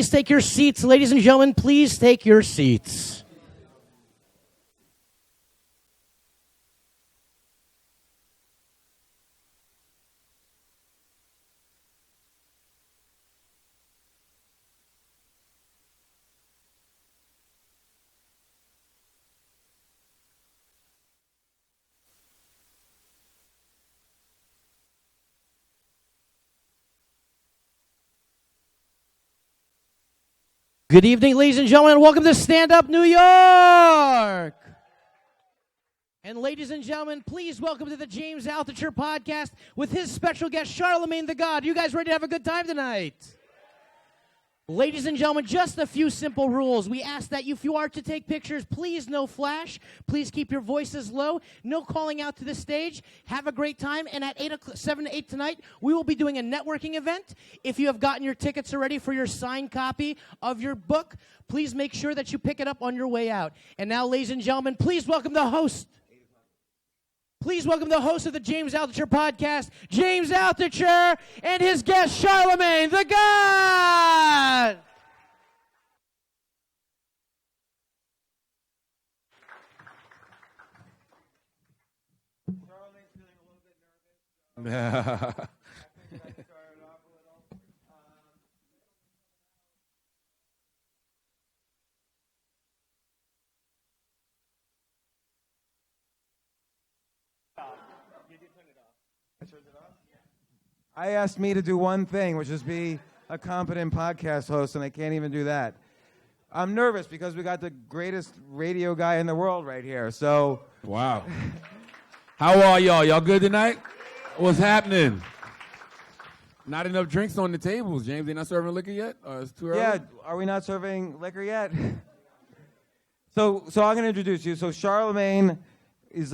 Please take your seats. Ladies and gentlemen, please take your seats. Good evening, ladies and gentlemen, and welcome to Stand Up New York. And ladies and gentlemen, please welcome to the James Altucher podcast with his special guest, Charlamagne the God. You guys ready to have a good time tonight? Ladies and gentlemen, just a few simple rules. We ask that if you are to take pictures, please no flash. Please keep your voices low. No calling out to the stage. Have a great time. And at 7 to 8 tonight, we will be doing a networking event. If you have gotten your tickets already for your signed copy of your book, please make sure that you pick it up on your way out. And now, ladies and gentlemen, please welcome the host. Please welcome the host of the James Altucher podcast, James Altucher, and his guest, Charlamagne the God. Charlamagne's feeling a little bit nervous. I think I started off a little. I asked me to do one thing, which is be a competent podcast host, and I can't even do that. I'm nervous because we got the greatest radio guy in the world right here. So, wow. How are y'all? Y'all good tonight? What's happening? Not enough drinks on the tables, James. They not serving liquor yet? It's too early? yeah, are we not serving liquor yet? So I'm going to introduce you. So Charlamagne is,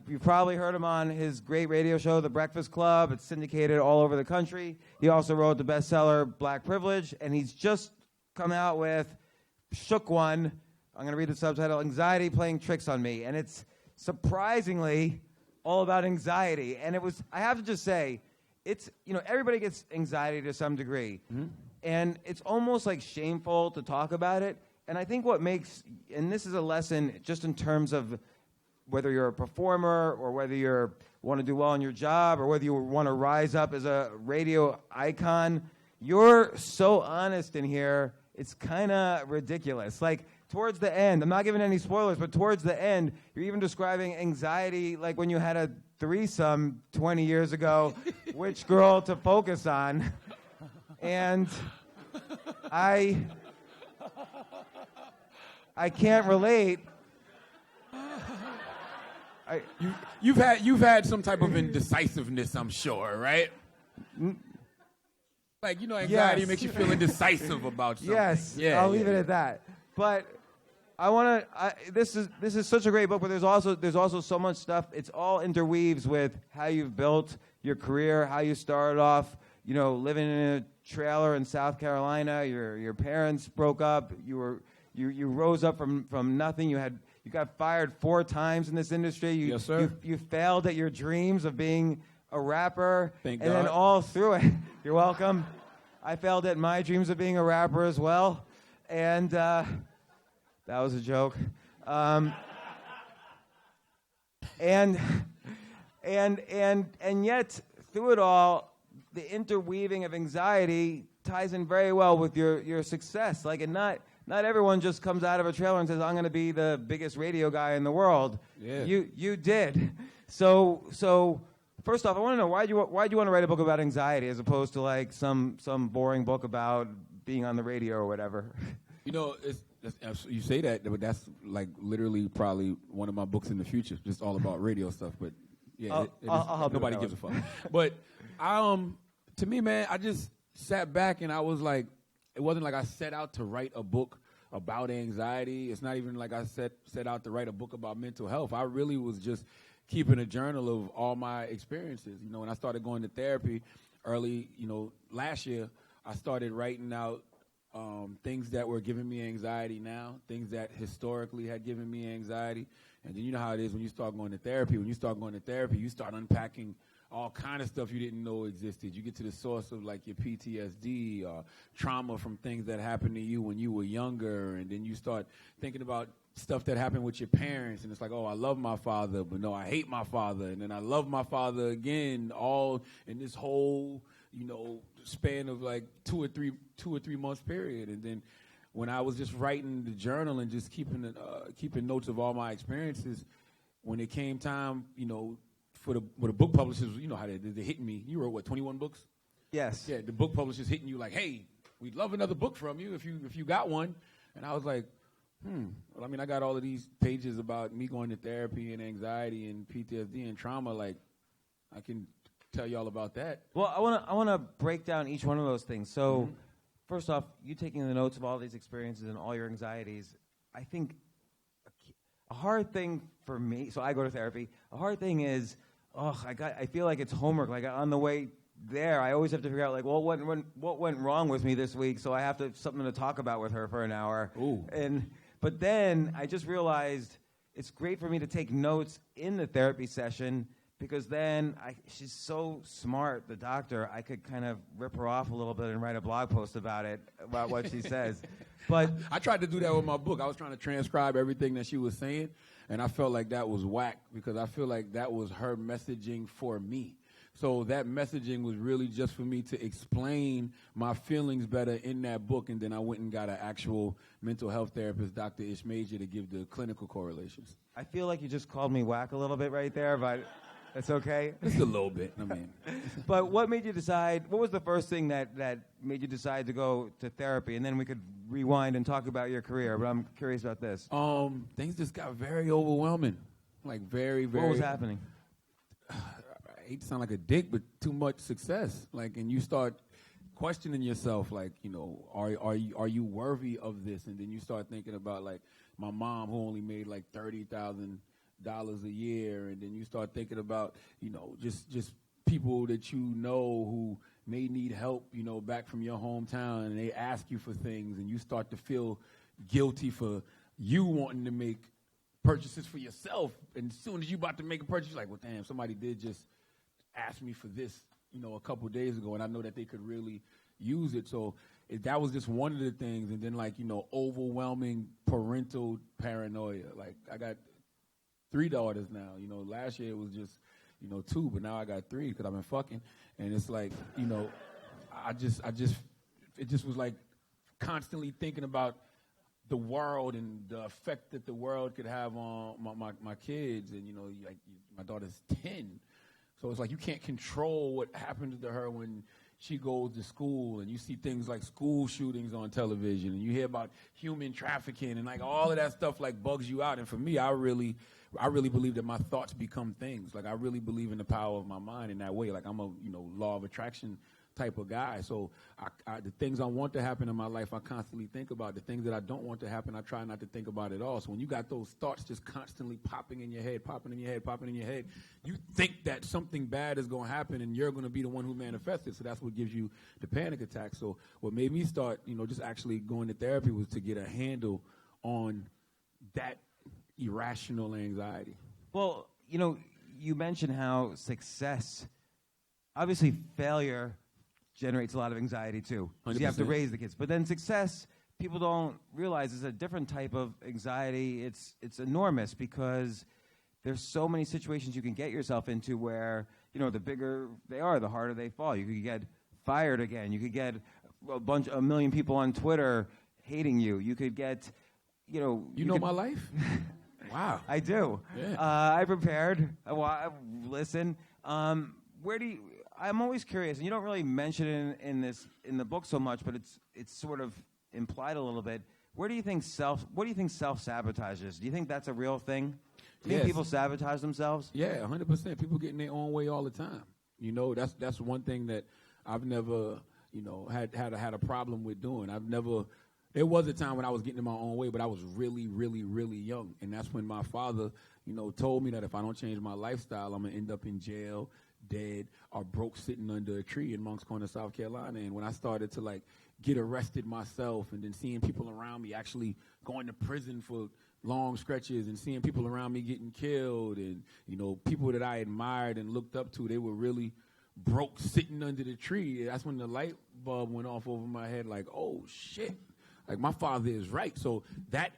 you've probably heard him on his great radio show, The Breakfast Club. It's syndicated all over the country. He also wrote the bestseller, Black Privilege, and he's just come out with Shook One. I'm going to read the subtitle, Anxiety Playing Tricks on Me. And it's surprisingly all about anxiety. And it was, I have to just say, it's, everybody gets anxiety to some degree. Mm-hmm. And it's almost like shameful to talk about it. And I think what makes, and this is a lesson just in terms of whether you're a performer or whether you want to do well in your job or whether you want to rise up as a radio icon, you're so honest in here, it's kind of ridiculous. Like, towards the end, I'm not giving any spoilers, but towards the end, you're even describing anxiety like when you had a threesome 20 years ago, which girl to focus on. And I can't relate. You've had some type of indecisiveness, I'm sure, right? Like, anxiety makes you feel indecisive about something. Yes, I'll leave it at that. But I want to. This is such a great book, but there's also so much stuff. It's all interweaves with how you've built your career, how you started off. Living in a trailer in South Carolina. Your parents broke up. You rose up from nothing. You got fired 4 times in this industry. Yes, sir. You failed at your dreams of being a rapper. Thank God. God. Then all through it, you're welcome. I failed at my dreams of being a rapper as well. And that was a joke. And yet, through it all, the interweaving of anxiety ties in very well with your success. Like, and not everyone just comes out of a trailer and says, I'm going to be the biggest radio guy in the world. Yeah. You did. So first off, I want to know, why'd you want to write a book about anxiety as opposed to like some boring book about being on the radio or whatever? You say that, but that's like literally probably one of my books in the future, just all about radio stuff. But yeah, I'll help nobody gives a fuck. But to me, man, I just sat back and I was like, it wasn't like I set out to write a book about anxiety. It's not even like I set out to write a book about mental health. I really was just keeping a journal of all my experiences. When I started going to therapy early, last year, I started writing out things that were giving me anxiety now, things that historically had given me anxiety. And then you know how it is when you start going to therapy. When you start going to therapy, you start unpacking all kind of stuff you didn't know existed. You get to the source of like your PTSD or trauma from things that happened to you when you were younger, and then you start thinking about stuff that happened with your parents, and it's like, oh, I love my father, but no, I hate my father, and then I love my father again, all in this whole, span of like two or three months period. And then when I was just writing the journal and just keeping notes of all my experiences, when it came time, for the book publishers, how they hitting me. You wrote 21 books? Yes. Yeah, the book publishers hitting you like, hey, we'd love another book from you if you got one. And I was like, well, I mean, I got all of these pages about me going to therapy and anxiety and PTSD and trauma. Like, I can tell you all about that. Well, I want to break down each one of those things. So, first off, you taking the notes of all these experiences and all your anxieties, I think a hard thing for me, so I go to therapy, a hard thing is, I feel like it's homework. Like, on the way there, I always have to figure out, like, well, what went wrong with me this week, so I have something to talk about with her for an hour. Ooh. But then I just realized it's great for me to take notes in the therapy session, because then she's so smart, the doctor, I could kind of rip her off a little bit and write a blog post about what she says. But I tried to do that with my book. I was trying to transcribe everything that she was saying, and I felt like that was whack, because I feel like that was her messaging for me. So that messaging was really just for me to explain my feelings better in that book, and then I went and got an actual mental health therapist, Dr. Ishmael, to give the clinical correlations. I feel like you just called me whack a little bit right there, but that's okay. Just a little bit, I mean. But what made you decide, what was the first thing that made you decide to go to therapy? And then we could rewind and talk about your career, but I'm curious about this. Things just got very overwhelming, like very, very. What was happening? I hate to sound like a dick, but too much success. Like, and you start questioning yourself, like, are you worthy of this? And then you start thinking about, like, my mom who only made like $30,000 a year, and then you start thinking about, just people that who may need help, back from your hometown, and they ask you for things, and you start to feel guilty for you wanting to make purchases for yourself. And as soon as you about to make a purchase, you're like, well, damn, somebody did just ask me for this, a couple of days ago, and I know that they could really use it. So that was just one of the things. And then, like, overwhelming parental paranoia. Like, I got 3 daughters now. Last year it was just, 2, but now I got 3 because I've been fucking. And it's like, it just was like constantly thinking about the world and the effect that the world could have on my kids. And, like, my daughter's 10. So it's like you can't control what happens to her when she goes to school, and you see things like school shootings on television, and you hear about human trafficking, and like all of that stuff like bugs you out. And for me, I really believe that my thoughts become things. Like, I really believe in the power of my mind in that way. Like, I'm a law of attraction type of guy. So the things I want to happen in my life, I constantly think about. The things that I don't want to happen, I try not to think about at all. So when you got those thoughts just constantly popping in your head, you think that something bad is going to happen, and you're going to be the one who manifests it. So that's what gives you the panic attack. So what made me start, just actually going to therapy was to get a handle on that irrational anxiety. Well, you mentioned how success, obviously failure generates a lot of anxiety too. 'Cause you have to 100%. raise the kids. But then success, people don't realize, is a different type of anxiety. It's enormous, because there's so many situations you can get yourself into where, the bigger they are, the harder they fall. You could get fired again. You could get a million people on Twitter hating you. You could get, You know my life? Wow. I do. Yeah. I prepared. Listen. I'm always curious, and you don't really mention it in the book so much, but it's sort of implied a little bit. What do you think self-sabotage is? Do you think that's a real thing? Do you think people sabotage themselves? Yeah, 100%. People get in their own way all the time. That's one thing that I've never, had a problem with doing. There was a time when I was getting in my own way, but I was really, really, really young. And that's when my father, told me that if I don't change my lifestyle, I'm going to end up in jail, dead, or broke sitting under a tree in Moncks Corner, South Carolina. And when I started to, like, get arrested myself, and then seeing people around me actually going to prison for long stretches, and seeing people around me getting killed, and people that I admired and looked up to, they were really broke sitting under the tree. That's when the light bulb went off over my head, like, oh shit, like my father is right. So that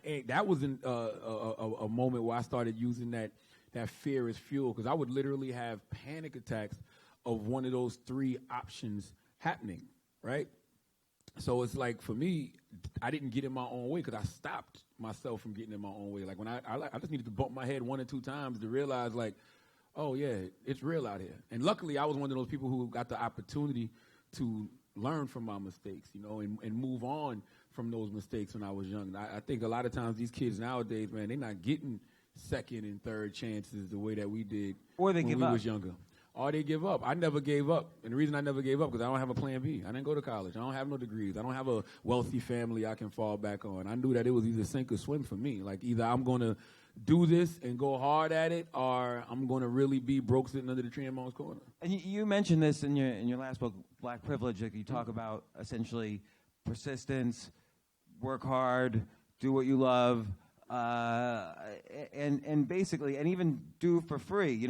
was a moment where I started using that fear as fuel, because I would literally have panic attacks of one of those three options happening, right? So it's like, for me, I didn't get in my own way because I stopped myself from getting in my own way. Like, when I just needed to bump my head 1 or 2 times to realize, like, oh yeah, it's real out here. And luckily, I was one of those people who got the opportunity to learn from my mistakes, and move on from those mistakes when I was young. I think a lot of times these kids nowadays, man, they're not getting second and third chances the way that we did Or they when give we up. was younger. Or they give up. I never gave up. And the reason I never gave up, because I don't have a plan B. I didn't go to college. I don't have no degrees. I don't have a wealthy family I can fall back on. I knew that it was either sink or swim for me. Like, either I'm going to do this and go hard at it, or I'm going to really be broke sitting under the tree in Mom's Corner. And you mentioned this in your last book, Black Privilege. Like, you talk about essentially persistence, work hard, do what you love, and basically, and even do for free.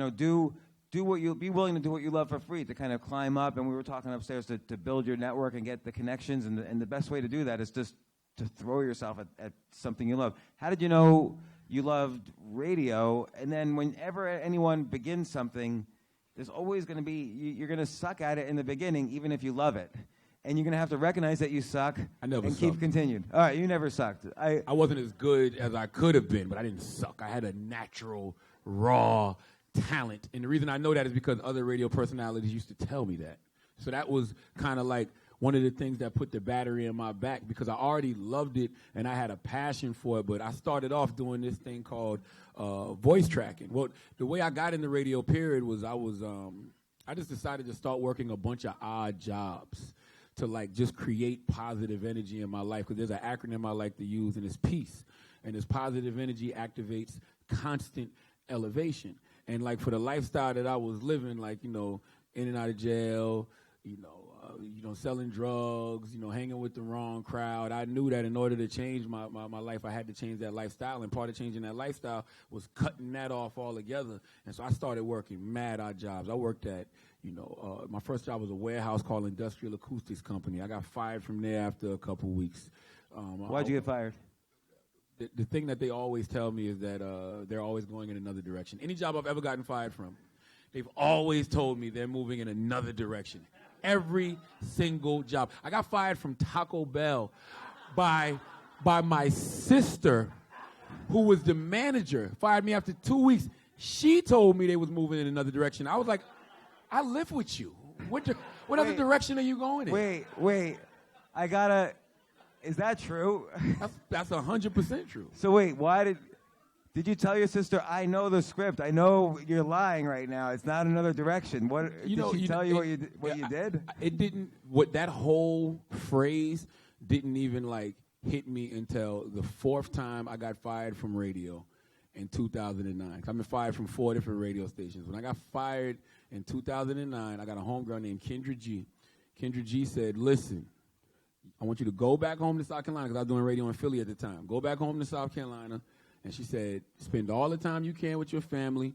Do what you be willing to do what you love for free to kind of climb up. And we were talking upstairs to build your network and get the connections. And the best way to do that is just to throw yourself at something you love. How did you know you loved radio? And then whenever anyone begins something, there's always going to be, you're going to suck at it in the beginning, even if you love it. And you're going to have to recognize that you suck and keep continuing. All right, you never sucked. I wasn't as good as I could have been, but I didn't suck. I had a natural, raw talent. And the reason I know that is because other radio personalities used to tell me that. So that was kind of like one of the things that put the battery in my back, because I already loved it and I had a passion for it. But I started off doing this thing called voice tracking. Well, the way I got in the radio period was I just decided to start working a bunch of odd jobs to like just create positive energy in my life, because there's an acronym I like to use, and it's PEACE. And this positive energy activates constant elevation. And like, for the lifestyle that I was living, like, in and out of jail, selling drugs, hanging with the wrong crowd, I knew that in order to change my life, I had to change that lifestyle. And part of changing that lifestyle was cutting that off altogether. And so I started working mad odd jobs. I worked at, my first job was a warehouse called Industrial Acoustics Company. I got fired from there after a couple weeks. Why'd you get fired? The thing that they always tell me is that they're always going in another direction. Any job I've ever gotten fired from, they've always told me they're moving in another direction. Every single job. I got fired from Taco Bell by my sister, who was the manager, fired me after 2 weeks. She told me they was moving in another direction. I was like, I live with you. What other direction are you going in? Wait. Is that true? That's 100% true. So wait, did you tell your sister, I know the script, I know you're lying right now, it's not another direction? What did she tell you what you did? It didn't. That whole phrase didn't even like hit me until the 4th time I got fired from radio in 2009. I've been fired from 4 different radio stations. When I got fired in 2009, I got a homegirl named Kendra G. Kendra G said, listen, I want you to go back home to South Carolina, because I was doing radio in Philly at the time. Go back home to South Carolina. And she said, spend all the time you can with your family,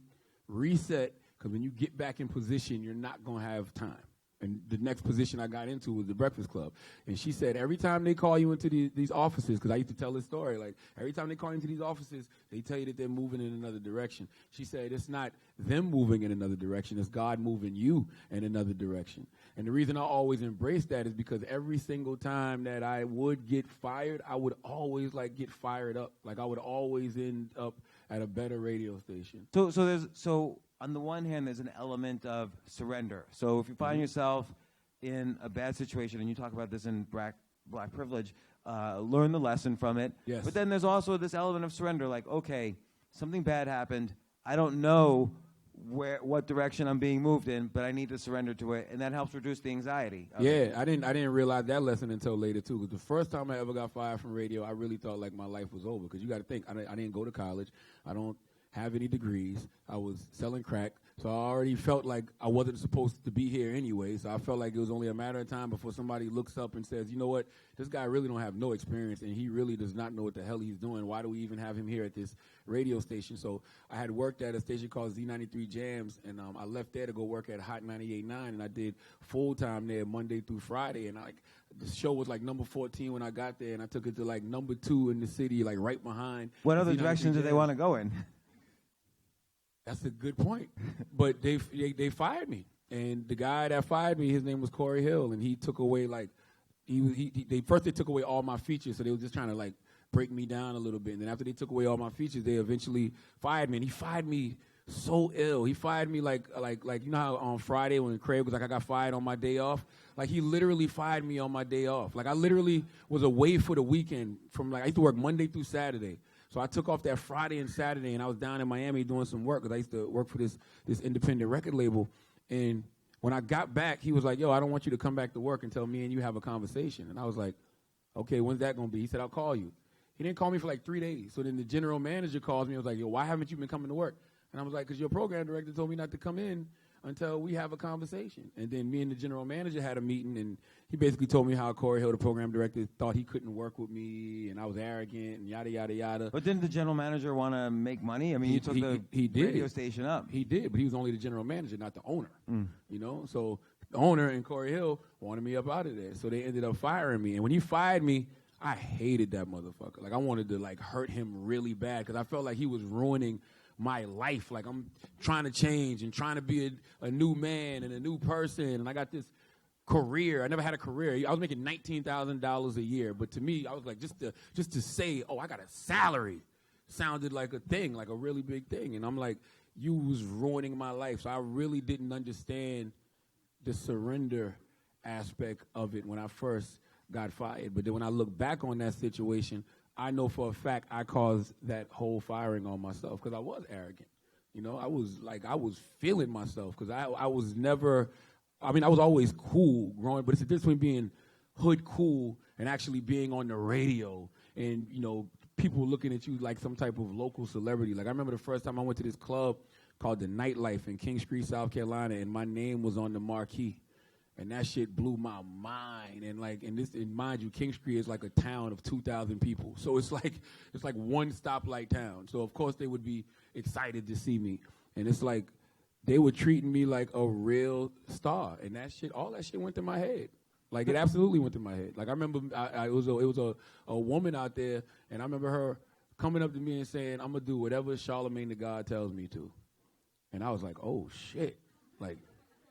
reset, because when you get back in position, you're not going to have time. And the next position I got into was the Breakfast Club. And she said, every time they call you into these offices, because I used to tell this story, like, every time they call you into these offices, they tell you that they're moving in another direction. She said, it's not them moving in another direction, it's God moving you in another direction. And the reason I always embrace that is because every single time that I would get fired, I would always, like, get fired up. Like, I would always end up at a better radio station. So on the one hand, there's an element of surrender. So if you find yourself in a bad situation, and you talk about this in Black Privilege, learn the lesson from it. Yes. But then there's also this element of surrender, like, okay, something bad happened. I don't know what direction I'm being moved in, but I need to surrender to it, and that helps reduce the anxiety. Yeah, I didn't realize that lesson until later too. Because the first time I ever got fired from radio, I really thought like my life was over. Because you got to think, I didn't go to college. I don't have any degrees. I was selling crack. So I already felt like I wasn't supposed to be here anyway. So I felt like it was only a matter of time before somebody looks up and says, you know what, this guy really don't have no experience, and he really does not know what the hell he's doing. Why do we even have him here at this radio station? So I had worked at a station called Z93 Jams, and I left there to go work at Hot 98.9, and I did full-time there Monday through Friday. And the show was like number 14 when I got there, and I took it to like number 2 in the city, like right behind. What other Z93 direction do they Jams. want to go in? That's a good point. But they fired me. And the guy that fired me, his name was Corey Hill, and he took away first they took away all my features, so they were just trying to like break me down a little bit. And then after they took away all my features, they eventually fired me. And he fired me so ill. He fired me like you know how on Friday when Craig was like, I got fired on my day off? Like he literally fired me on my day off. Like I literally was away for the weekend from I used to work Monday through Saturday. So I took off that Friday and Saturday, and I was down in Miami doing some work because I used to work for this independent record label. And when I got back, he was like, yo, I don't want you to come back to work until me and you have a conversation. And I was like, okay, when's that going to be? He said, I'll call you. He didn't call me for like 3 days. So then the general manager calls me and was like, yo, why haven't you been coming to work? And I was like, because your program director told me not to come in until we have a conversation. And then me and the general manager had a meeting, and he basically told me how Corey Hill, the program director, thought he couldn't work with me, and I was arrogant, and yada, yada, yada. But didn't the general manager want to make money? I mean, you took the radio station up. He did, but he was only the general manager, not the owner. You know, so the owner and Corey Hill wanted me up out of there. So they ended up firing me. And when he fired me, I hated that motherfucker. Like, I wanted to, like, hurt him really bad because I felt like he was ruining my life. Like, I'm trying to change and trying to be a new man and a new person, and I got this career. I never had a career. I was making $19,000 a year, but to me, I was like, just to say, oh, I got a salary sounded like a thing, like a really big thing. And I'm like, you was ruining my life. So I really didn't understand the surrender aspect of it when I first got fired. But then when I look back on that situation, I know for a fact I caused that whole firing on myself because I was arrogant. You know, I was feeling myself because I was never, I mean, I was always cool growing, but it's the difference between being hood cool and actually being on the radio and, you know, people looking at you like some type of local celebrity. Like I remember the first time I went to this club called the Nightlife in King Street, South Carolina, and my name was on the marquee. And that shit blew my mind. And like, and mind you, King Street is like a town of 2,000 people. So it's like one stoplight town. So of course they would be excited to see me. And it's like they were treating me like a real star. And that shit, all that shit went to my head. Like it absolutely went to my head. Like I remember it was a woman out there, and I remember her coming up to me and saying, I'm gonna do whatever Charlamagne the God tells me to. And I was like, oh shit. Like,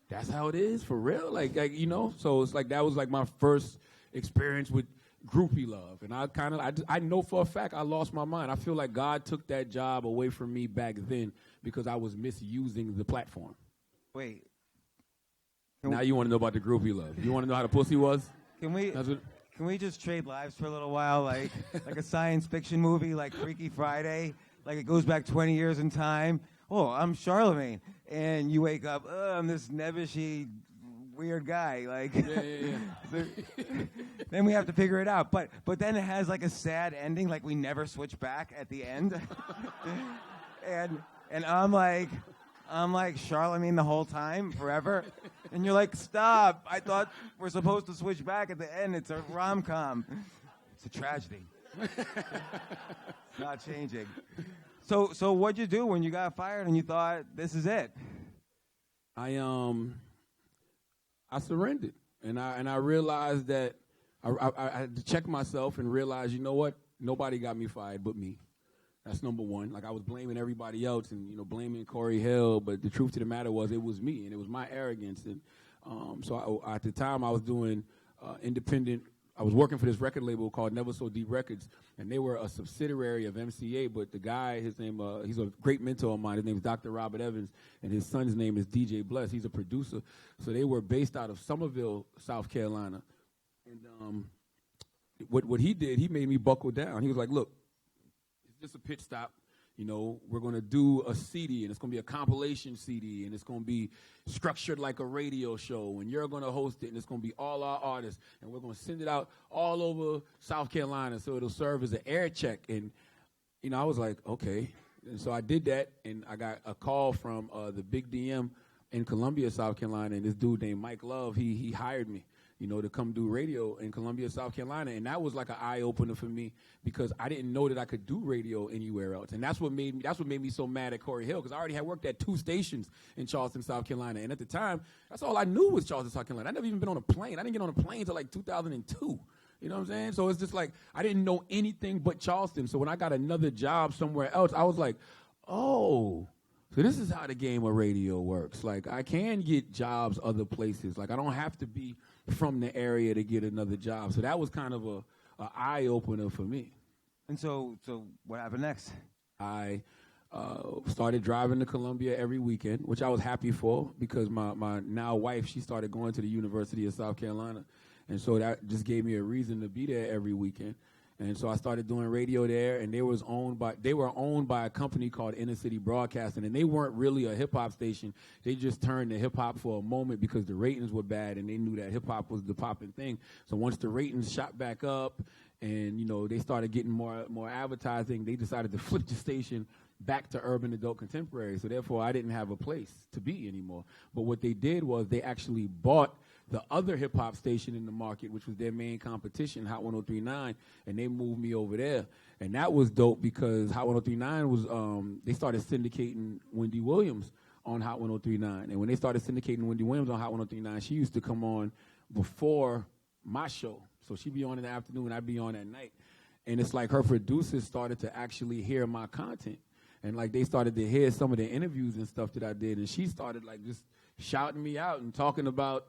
that's how it is for real? Like, you know? So it's like that was like my first experience with groupie love. And I know for a fact I lost my mind. I feel like God took that job away from me back then because I was misusing the platform. Wait. Now you want to know about the groupie love. You want to know how the pussy was? Can we just trade lives for a little while? Like a science fiction movie like Freaky Friday? Like it goes back 20 years in time? Oh, I'm Charlamagne. And you wake up, I'm this nebbishy, weird guy. Like, yeah. Then we have to figure it out. But then it has like a sad ending, like we never switch back at the end. and I'm like Charlamagne the whole time, forever. And you're like, stop. I thought we're supposed to switch back at the end. It's a rom-com. It's a tragedy. It's not changing. So what'd you do when you got fired and you thought, this is it? I surrendered. And I realized that I had to check myself and realize, you know what? Nobody got me fired but me. That's number one. Like, I was blaming everybody else and, you know, blaming Corey Hill, but the truth to the matter was it was me, and it was my arrogance. And so at the time, I was doing independent. I was working for this record label called Never So Deep Records, and they were a subsidiary of MCA, but the guy, his name, he's a great mentor of mine. His name is Dr. Robert Evans, and his son's name is DJ Bless. He's a producer. So they were based out of Somerville, South Carolina. And what he did, he made me buckle down. He was like, look, just a pit stop. You know, we're going to do a CD, and it's going to be a compilation CD, and it's going to be structured like a radio show, and you're going to host it, and it's going to be all our artists, and we're going to send it out all over South Carolina so it'll serve as an air check. And, you know, I was like, okay, And so I did that, and I got a call from the Big DM in Columbia, South Carolina, and this dude named Mike Love, he hired me, to come do radio in Columbia, South Carolina. And that was like an eye-opener for me because I didn't know that I could do radio anywhere else. And that's what made me so mad at Corey Hill, because I already had worked at 2 stations in Charleston, South Carolina. And at the time, that's all I knew was Charleston, South Carolina. I never even been on a plane. I didn't get on a plane until like 2002. You know what I'm saying? So it's just like I didn't know anything but Charleston. So when I got another job somewhere else, I was like, oh, so this is how the game of radio works. Like, I can get jobs other places. Like, I don't have to be from the area to get another job. So that was kind of a eye-opener for me. And so what happened next? I started driving to Columbia every weekend, which I was happy for because my now wife, she started going to the University of South Carolina. And so that just gave me a reason to be there every weekend. And so I started doing radio there, and they were owned by a company called Inner City Broadcasting, and they weren't really a hip-hop station. They just turned to hip-hop for a moment because the ratings were bad, and they knew that hip-hop was the popping thing. So once the ratings shot back up and, they started getting more advertising, they decided to flip the station back to urban adult contemporary. So therefore, I didn't have a place to be anymore. But what they did was they actually bought the other hip-hop station in the market, which was their main competition, Hot 103.9, and they moved me over there. And that was dope because Hot 103.9 was, they started syndicating Wendy Williams on Hot 103.9. And when they started syndicating Wendy Williams on Hot 103.9, she used to come on before my show. So she'd be on in the afternoon, and I'd be on at night. And it's like her producers started to actually hear my content. And, like, they started to hear some of the interviews and stuff that I did. And she started, like, just shouting me out and talking about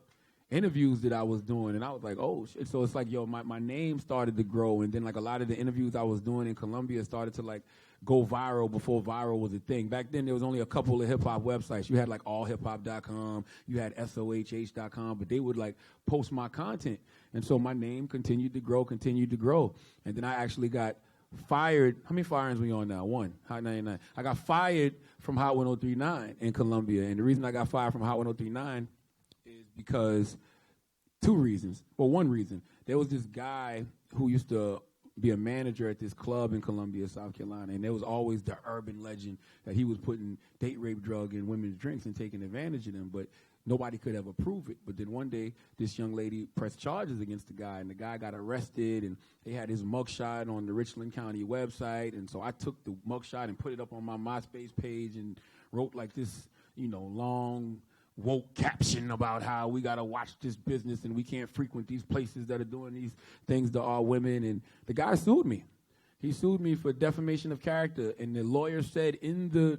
interviews that I was doing, and I was like, oh, shit. So it's like, my name started to grow, and then, like, a lot of the interviews I was doing in Columbia started to, like, go viral before viral was a thing. Back then, there was only a couple of hip-hop websites. You had, like, allhiphop.com, you had sohh.com, but they would, like, post my content. And so my name continued to grow. And then I actually got fired. How many firings we on now? 1, Hot 99. I got fired from Hot 103.9 in Columbia, and the reason I got fired from Hot 103.9 because 2 reasons. Well, 1 reason. There was this guy who used to be a manager at this club in Columbia, South Carolina, and there was always the urban legend that he was putting date, rape, drug in women's drinks and taking advantage of them, but nobody could ever prove it. But then one day, this young lady pressed charges against the guy, and the guy got arrested, and they had his mugshot on the Richland County website, and so I took the mugshot and put it up on my MySpace page and wrote like this, long woke caption about how we got to watch this business and we can't frequent these places that are doing these things to our women. And the guy sued me. He sued me for defamation of character. And the lawyer said in the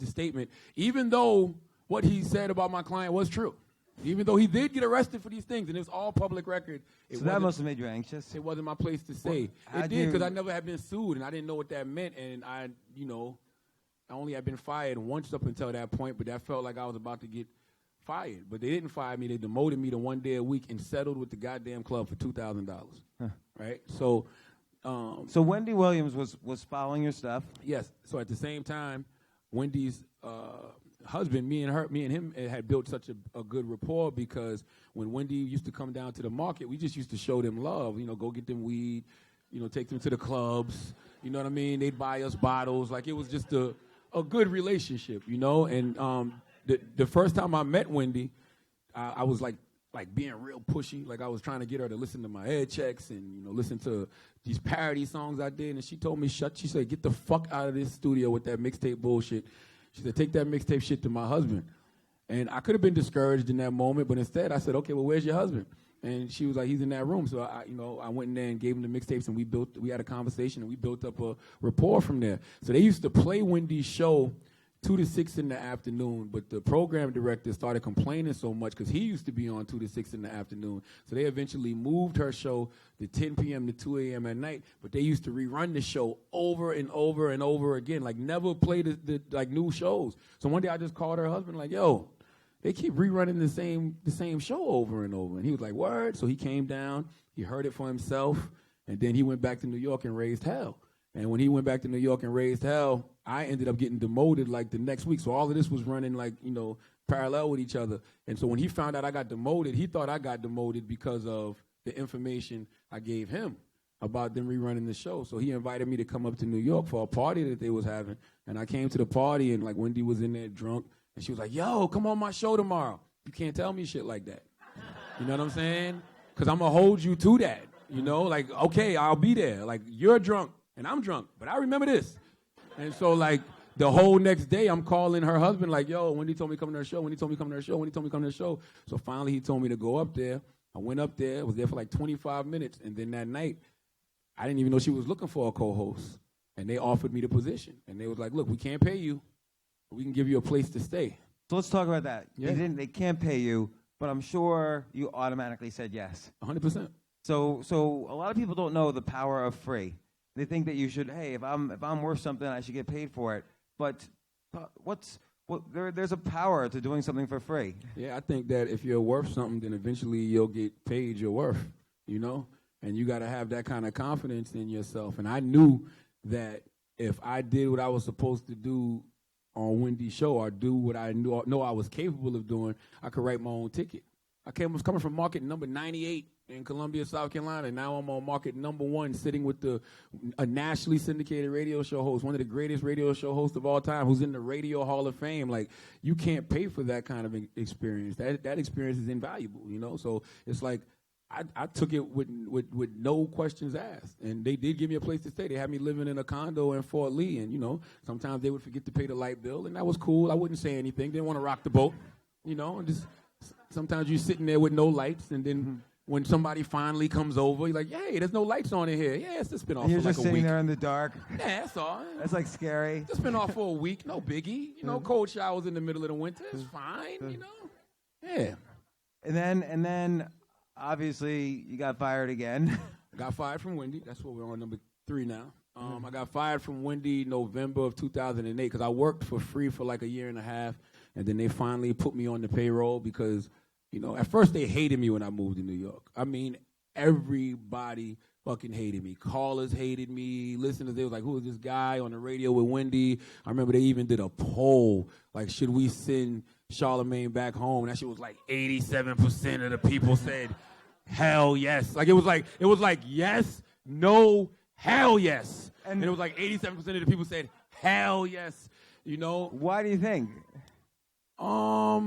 statement, even though what he said about my client was true, even though he did get arrested for these things, and it was all public record. So that must have made you anxious. It wasn't my place to say. Well, it did because I never had been sued, and I didn't know what that meant. And I only had been fired once up until that point, but that felt like I was about to get fired. But they didn't fire me. They demoted me to 1 day a week and settled with the goddamn club for $2,000. Right? So Wendy Williams was following your stuff? Yes. So at the same time, Wendy's husband, me and him had built such a good rapport because when Wendy used to come down to the market, we just used to show them love. Go get them weed, take them to the clubs. You know what I mean? They'd buy us bottles. Like, it was just a good relationship, And the first time I met Wendy, I was like being real pushy. Like, I was trying to get her to listen to my head checks and, listen to these parody songs I did. And she told me, she said, get the fuck out of this studio with that mixtape bullshit. She said, take that mixtape shit to my husband. And I could have been discouraged in that moment, but instead I said, okay, well, where's your husband? And she was like, he's in that room. So I went in there and gave him the mixtapes, and we had a conversation, and we built up a rapport from there. So they used to play Wendy's show 2 to 6 in the afternoon, but the program director started complaining so much because he used to be on 2 to 6 in the afternoon. So they eventually moved her show to 10 p.m. to 2 a.m. at night, but they used to rerun the show over and over and over again, like never play the new shows. So one day I just called her husband like, yo, they keep rerunning the same show over and over. And he was like, word. So he came down, he heard it for himself, and then he went back to New York and raised hell. And when he went back to New York and raised hell, I ended up getting demoted like the next week. So all of this was running like, parallel with each other. And so when he found out I got demoted, he thought I got demoted because of the information I gave him. about them rerunning the show. So he invited me to come up to New York for a party that they was having. And I came to the party, and like Wendy was in there drunk, and she was like, yo, come on my show tomorrow. You can't tell me shit like that. You know what I'm saying? Because I'm going to hold you to that. You know, like, okay, I'll be there. Like, you're drunk, and I'm drunk, but I remember this. And so, like, the whole next day, I'm calling her husband, like, yo, Wendy told me to come to her show, Wendy told me to come to her show, Wendy told me to come to her show. So finally, he told me to go up there. I went up there, was there for like 25 minutes, and then that night, I didn't even know she was looking for a co-host. And they offered me the position. And they was like, look, we can't pay you, but we can give you a place to stay. So let's talk about that. Yeah. They can't pay you, but I'm sure you automatically said yes. 100%. So a lot of people don't know the power of free. They think that you should, hey, if I'm worth something, I should get paid for it. But there's a power to doing something for free. Yeah, I think that if you're worth something, then eventually you'll get paid your worth, you know? And you got to have that kind of confidence in yourself. And I knew that if I did what I was supposed to do on Wendy's show or do what I know I was capable of doing, I could write my own ticket. Was coming from market number 98 in Columbia, South Carolina. Now I'm on market number 1, sitting with a nationally syndicated radio show host, one of the greatest radio show hosts of all time, who's in the Radio Hall of Fame. Like, you can't pay for that kind of experience. That experience is invaluable, you know? So it's like, I took it with no questions asked. And they did give me a place to stay. They had me living in a condo in Fort Lee. And, you know, sometimes they would forget to pay the light bill. And that was cool. I wouldn't say anything. Didn't want to rock the boat, you know. And just sometimes you're sitting there with no lights. And then when somebody finally comes over, you're like, hey, there's no lights on in here. Yeah, it's just been off for like a week. You're just sitting there in the dark. Yeah, that's all. That's like scary. It's been off for a week. No biggie. You know, cold showers in the middle of the winter. It's fine, you know. Yeah. And then obviously, you got fired again. I got fired from Wendy. That's what we're on number 3 now. I got fired from Wendy November of 2008 because I worked for free for like a year and a half, and then they finally put me on the payroll because, you know, at first they hated me when I moved to New York. I mean, everybody fucking hated me. Callers hated me. Listeners, they was like, who is this guy on the radio with Wendy? I remember they even did a poll, like, should we send Charlamagne back home? And that shit was like 87% of the people said, hell yes. Like, it was like yes, no, hell yes. And it was like 87% of the people said, hell yes, you know. Why do you think? I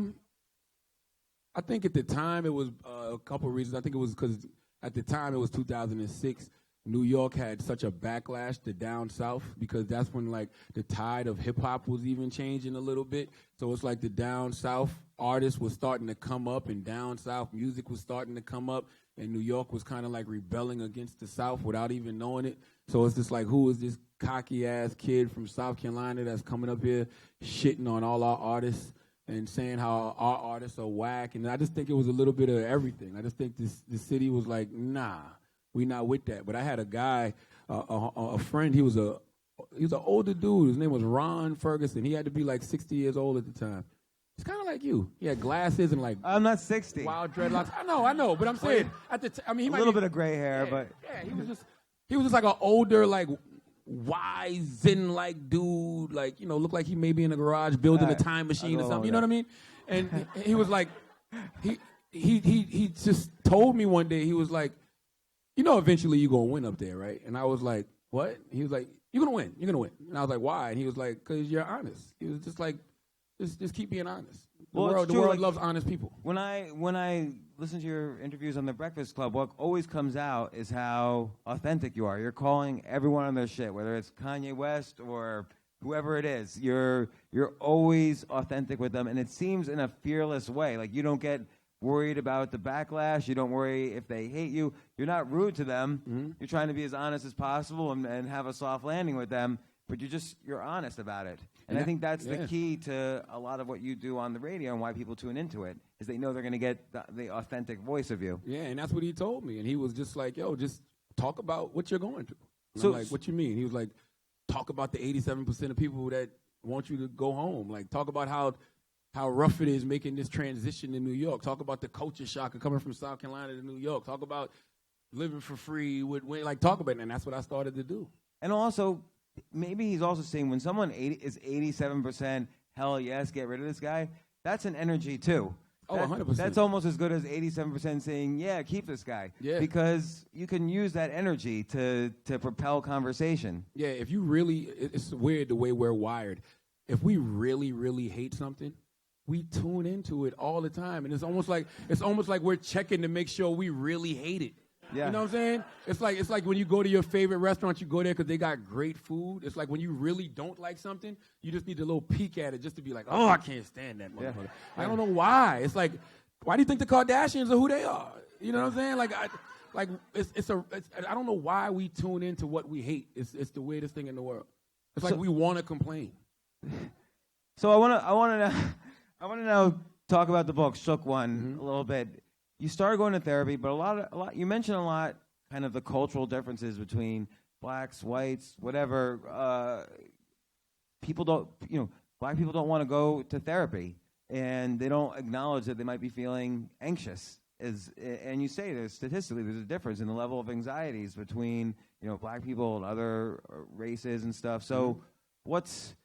think at the time it was a couple of reasons. I think it was because at the time it was 2006. New York had such a backlash to down south because that's when like the tide of hip hop was even changing a little bit. So it's like the down south artists was starting to come up and down south music was starting to come up, and New York was kind of like rebelling against the South without even knowing it. So it's just like, who is this cocky ass kid from South Carolina that's coming up here shitting on all our artists and saying how our artists are whack? And I just think it was a little bit of everything. I just think the city was like, nah, we not with that. But I had a guy, a friend. He was an older dude. His name was Ron Ferguson. He had to be like 60 years old at the time. He's kind of like you. He had glasses and like. I'm not 60. Wild dreadlocks. I know. But I'm saying at the I mean, he a might little be, bit of gray hair, but yeah, he was just like an older, like wise Zen like dude. Like, you know, looked like he may be in a garage building a time machine or something. You know what I mean? And he was like, he just told me one day, he was like, you know, eventually you're going to win up there, right? And I was like, what? He was like, you're going to win. You're going to win. And I was like, why? And he was like, because you're honest. He was just like, just keep being honest. The world like, loves honest people. When I listen to your interviews on The Breakfast Club, what always comes out is how authentic you are. You're calling everyone on their shit, whether it's Kanye West or whoever it is. You're always authentic with them, and it seems in a fearless way. Like, you don't get worried about the backlash. You don't worry if they hate you. You're not rude to them. Mm-hmm. You're trying to be as honest as possible and have a soft landing with them, but you're honest about it. And I think that's the key to a lot of what you do on the radio and why people tune into it, is they know they're going to get the authentic voice of you. Yeah, and that's what he told me. And he was just like, yo, just talk about what you're going through. And So, I'm like, what you mean? He was like, talk about the 87% of people that want you to go home. Like, talk about how rough it is making this transition to New York. Talk about the culture shock of coming from South Carolina to New York. Talk about living for free. Talk about it. And that's what I started to do. And also, maybe he's also saying when someone is 87%, hell yes, get rid of this guy, that's an energy too. Oh, 100%. That's almost as good as 87% saying, yeah, keep this guy. Yeah. Because you can use that energy to propel conversation. Yeah, if you really, it's weird the way we're wired. If we really, really hate something, we tune into it all the time, and it's almost like we're checking to make sure we really hate it. Yeah. You know what I'm saying? It's like when you go to your favorite restaurant, you go there because they got great food. It's like when you really don't like something, you just need a little peek at it just to be like, oh, I can't stand that motherfucker. I don't know why. It's like, why do you think the Kardashians are who they are? You know what I'm saying? I don't know why we tune into what we hate. It's the weirdest thing in the world. It's like we want to complain. So I want to now talk about the book Shook One a little bit. You started going to therapy, but a lot. You mentioned a lot, kind of the cultural differences between blacks, whites, whatever. Black people don't want to go to therapy, and they don't acknowledge that they might be feeling anxious. And you say statistically there's a difference in the level of anxieties between black people and other races and stuff. So what's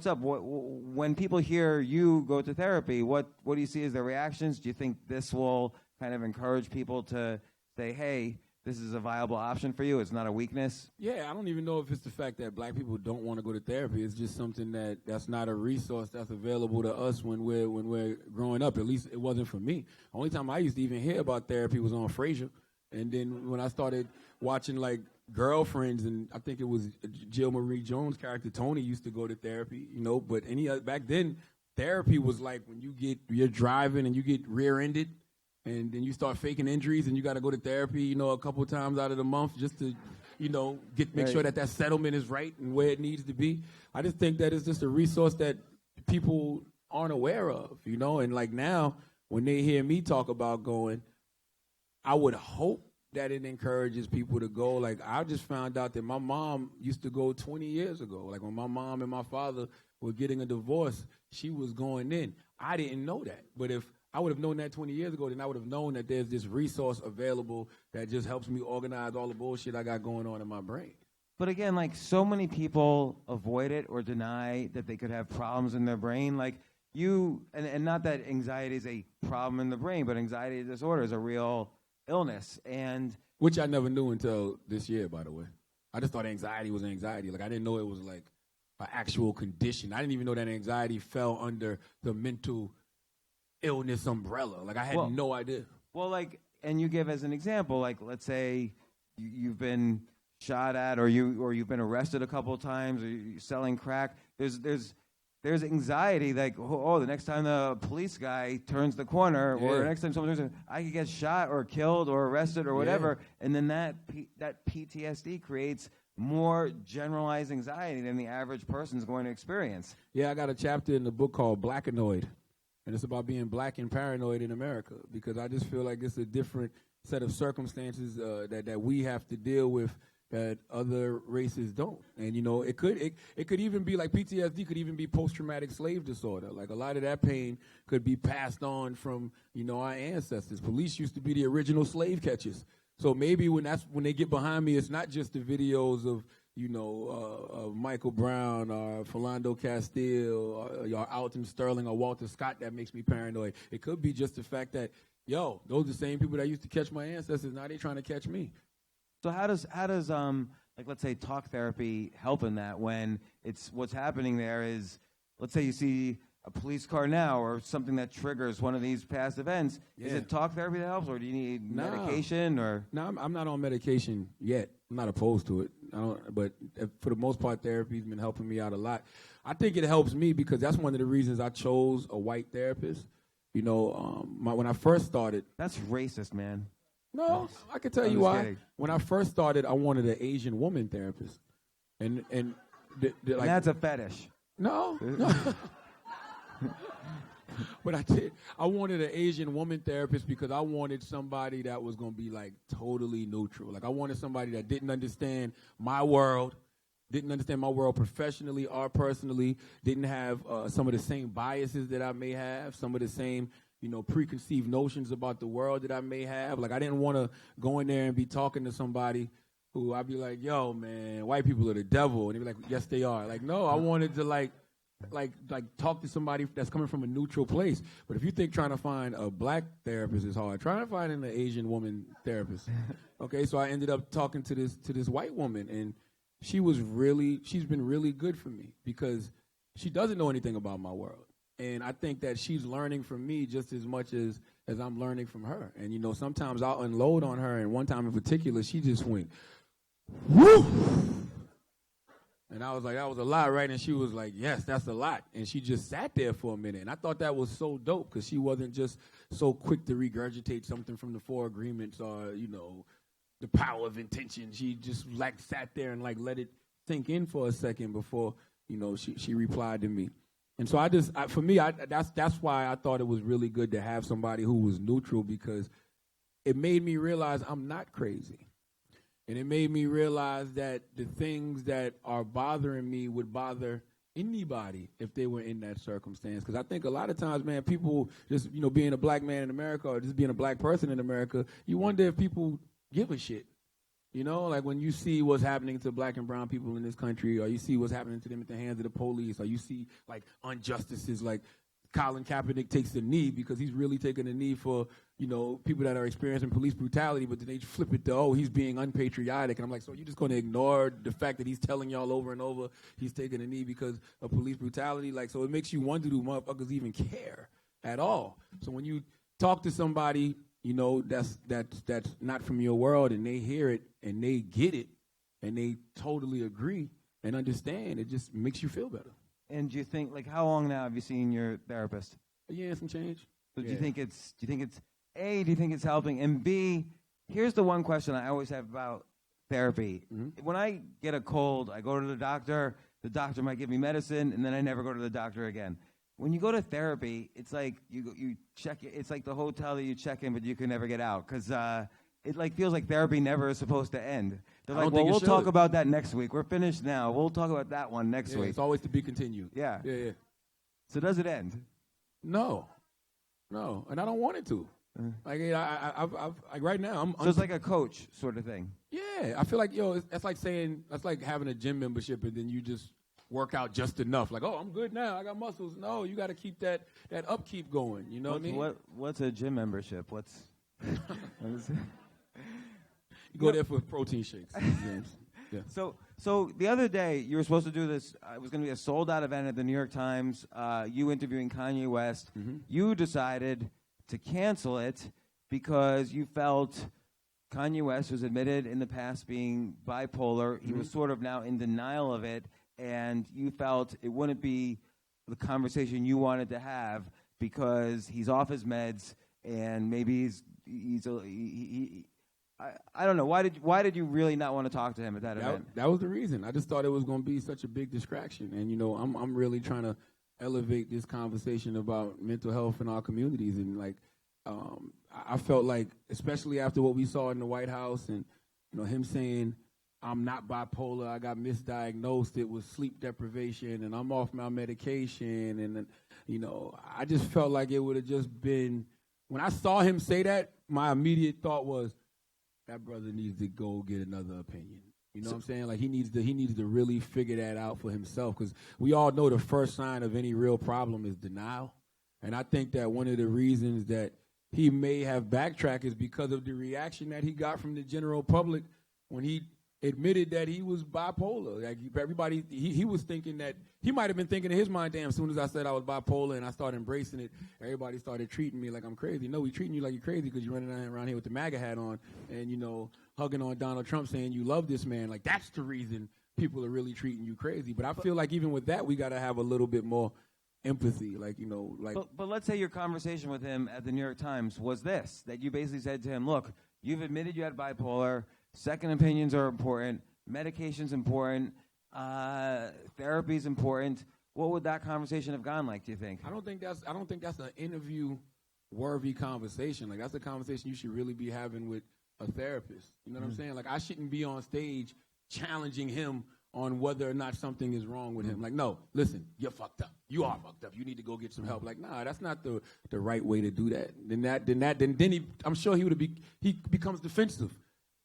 up? When people hear you go to therapy, what do you see as their reactions? Do you think this will kind of encourage people to say, hey, this is a viable option for you? It's not a weakness? Yeah, I don't even know if it's the fact that black people don't want to go to therapy. It's just something that's not a resource that's available to us when we're growing up. At least it wasn't for me. The only time I used to even hear about therapy was on Frasier. And then when I started watching, like, Girlfriends, and I think it was Jill Marie Jones' character, Tony, used to go to therapy, but back then, therapy was like when you're driving and you get rear-ended, and then you start faking injuries, and you got to go to therapy, a couple of times out of the month just to, make sure that settlement is right and where it needs to be. I just think that it's just a resource that people aren't aware of, and like now, when they hear me talk about going, I would hope that it encourages people to go. Like, I just found out that my mom used to go 20 years ago. Like, when my mom and my father were getting a divorce, she was going in. I didn't know that. But if I would have known that 20 years ago, then I would have known that there's this resource available that just helps me organize all the bullshit I got going on in my brain. But again, like, so many people avoid it or deny that they could have problems in their brain. Like, and not that anxiety is a problem in the brain, but anxiety disorder is a real illness, and which I never knew until this year, by the way. I just thought anxiety was anxiety. Like, I didn't know it was like an actual condition. I didn't even know that anxiety fell under the mental illness umbrella. Like, I had no idea. Well, like, and you give as an example, like, let's say you've been shot at, or you've been arrested a couple of times, or you're selling crack. There's anxiety, like, the next time the police guy turns the corner, or the next time someone turns, I could get shot or killed or arrested or whatever, and then that PTSD creates more generalized anxiety than the average person's going to experience. Yeah, I got a chapter in the book called Blackanoid, and it's about being black and paranoid in America, because I just feel like it's a different set of circumstances that we have to deal with that other races don't. And, it could even be like PTSD could even be post-traumatic slave disorder. Like, a lot of that pain could be passed on from, our ancestors. Police used to be the original slave catchers. So maybe when they get behind me, it's not just the videos of, Michael Brown or Philando Castile or Alton Sterling or Walter Scott that makes me paranoid. It could be just the fact that, those are the same people that used to catch my ancestors. Now they're trying to catch me. So how does like, let's say, talk therapy help in that, when it's what's happening there is, let's say you see a police car now or something that triggers one of these past events. Is it talk therapy that helps, or do you need medication? Or no, I'm not on medication yet. I'm not opposed to it. But for the most part, therapy's been helping me out a lot. I think it helps me because that's one of the reasons I chose a white therapist. When I first started, that's racist, man. No, I can tell you why. Kidding. When I first started, I wanted an Asian woman therapist, and that's a fetish. No. But I wanted an Asian woman therapist because I wanted somebody that was going to be, like, totally neutral. Like, I wanted somebody that didn't understand my world professionally or personally, didn't have some of the same biases that I may have, some of the same preconceived notions about the world that I may have. Like, I didn't want to go in there and be talking to somebody who I'd be like, yo, man, white people are the devil. And they'd be like, yes, they are. Like, no, I wanted to, like, talk to somebody that's coming from a neutral place. But if you think trying to find a black therapist is hard, try to find an Asian woman therapist. Okay, so I ended up talking to this white woman, and she's been really good for me because she doesn't know anything about my world. And I think that she's learning from me just as much as I'm learning from her. And, you know, sometimes I'll unload on her, and one time in particular, she just went, woo! And I was like, that was a lot, right? And she was like, yes, that's a lot. And she just sat there for a minute. And I thought that was so dope because she wasn't just so quick to regurgitate something from the Four Agreements or, you know, the power of intention. She just, like, sat there and, like, let it sink in for a second before, you know, she replied to me. And so that's why I thought it was really good to have somebody who was neutral because it made me realize I'm not crazy. And it made me realize that the things that are bothering me would bother anybody if they were in that circumstance. Because I think a lot of times, man, people just, you know, being a black man in America or just being a black person in America, you wonder if people give a shit. You know, like when you see what's happening to black and brown people in this country, or you see what's happening to them at the hands of the police, or you see, like, injustices like Colin Kaepernick takes the knee because he's really taking the knee for, you know, people that are experiencing police brutality, but then they flip it to, oh, he's being unpatriotic. And I'm like, so you're just going to ignore the fact that he's telling y'all over and over he's taking a knee because of police brutality? Like, so it makes you wonder, do motherfuckers even care at all? So when you talk to somebody, you know, that's not from your world, and they hear it and they get it and they totally agree and understand, it just makes you feel better. And do you think, like, how long now have you seen your therapist? A year and some change. So do you think it's A, do you think it's helping? And B, here's the one question I always have about therapy. Mm-hmm. When I get a cold, I go to the doctor might give me medicine, and then I never go to the doctor again. When you go to therapy, it's like you check it. It's like the hotel that you check in, but you can never get out because it like feels like therapy never is supposed to end. They're like, well, we'll talk about that next week. We're finished now. We'll talk about that one next week. It's always to be continued. Yeah. Yeah. So does it end? No, and I don't want it to. Like I've right now, So it's like a coach sort of thing. Yeah, I feel like that's like having a gym membership and then you just work out just enough. Like, oh, I'm good now. I got muscles. No, you got to keep that upkeep going. You know what I mean? What's a gym membership? What is it? You go there for protein shakes. Yeah. So the other day you were supposed to do this. It was going to be a sold-out event at the New York Times. You interviewing Kanye West. Mm-hmm. You decided to cancel it because you felt Kanye West was admitted in the past being bipolar. Mm-hmm. He was sort of now in denial of it, and you felt it wouldn't be the conversation you wanted to have because he's off his meds and maybe I don't know. Why did you really not want to talk to him at that event? That was the reason. I just thought it was going to be such a big distraction. And, you know, I'm really trying to elevate this conversation about mental health in our communities. And, like, I felt like, especially after what we saw in the White House and, you know, him saying, I'm not bipolar, I got misdiagnosed, it was sleep deprivation, and I'm off my medication. And, you know, I just felt like it would have just been, when I saw him say that, my immediate thought was, that brother needs to go get another opinion. You know what I'm saying? Like he needs to really figure that out for himself because we all know the first sign of any real problem is denial. And I think that one of the reasons that he may have backtracked is because of the reaction that he got from the general public when he admitted that he was bipolar. Like everybody, he was thinking that he might have been thinking in his mind, damn, as soon as I said I was bipolar and I started embracing it, everybody started treating me like I'm crazy. No, we treating you like you're crazy because you're running around here with the MAGA hat on and, you know, hugging on Donald Trump saying you love this man. Like that's the reason people are really treating you crazy. But I feel like even with that, we got to have a little bit more empathy. Like, you know, like. But let's say your conversation with him at the New York Times was this, that you basically said to him, look, you've admitted you had bipolar. Second opinions are important. Medication's important. Therapy's important. What would that conversation have gone like, do you think? I don't think that's an interview-worthy conversation. Like, that's a conversation you should really be having with a therapist. You know what I'm saying? Like, I shouldn't be on stage challenging him on whether or not something is wrong with him. Like, no, listen, you're fucked up. You are fucked up. You need to go get some help. Like, nah, that's not the right way to do that. Then he, I'm sure he becomes defensive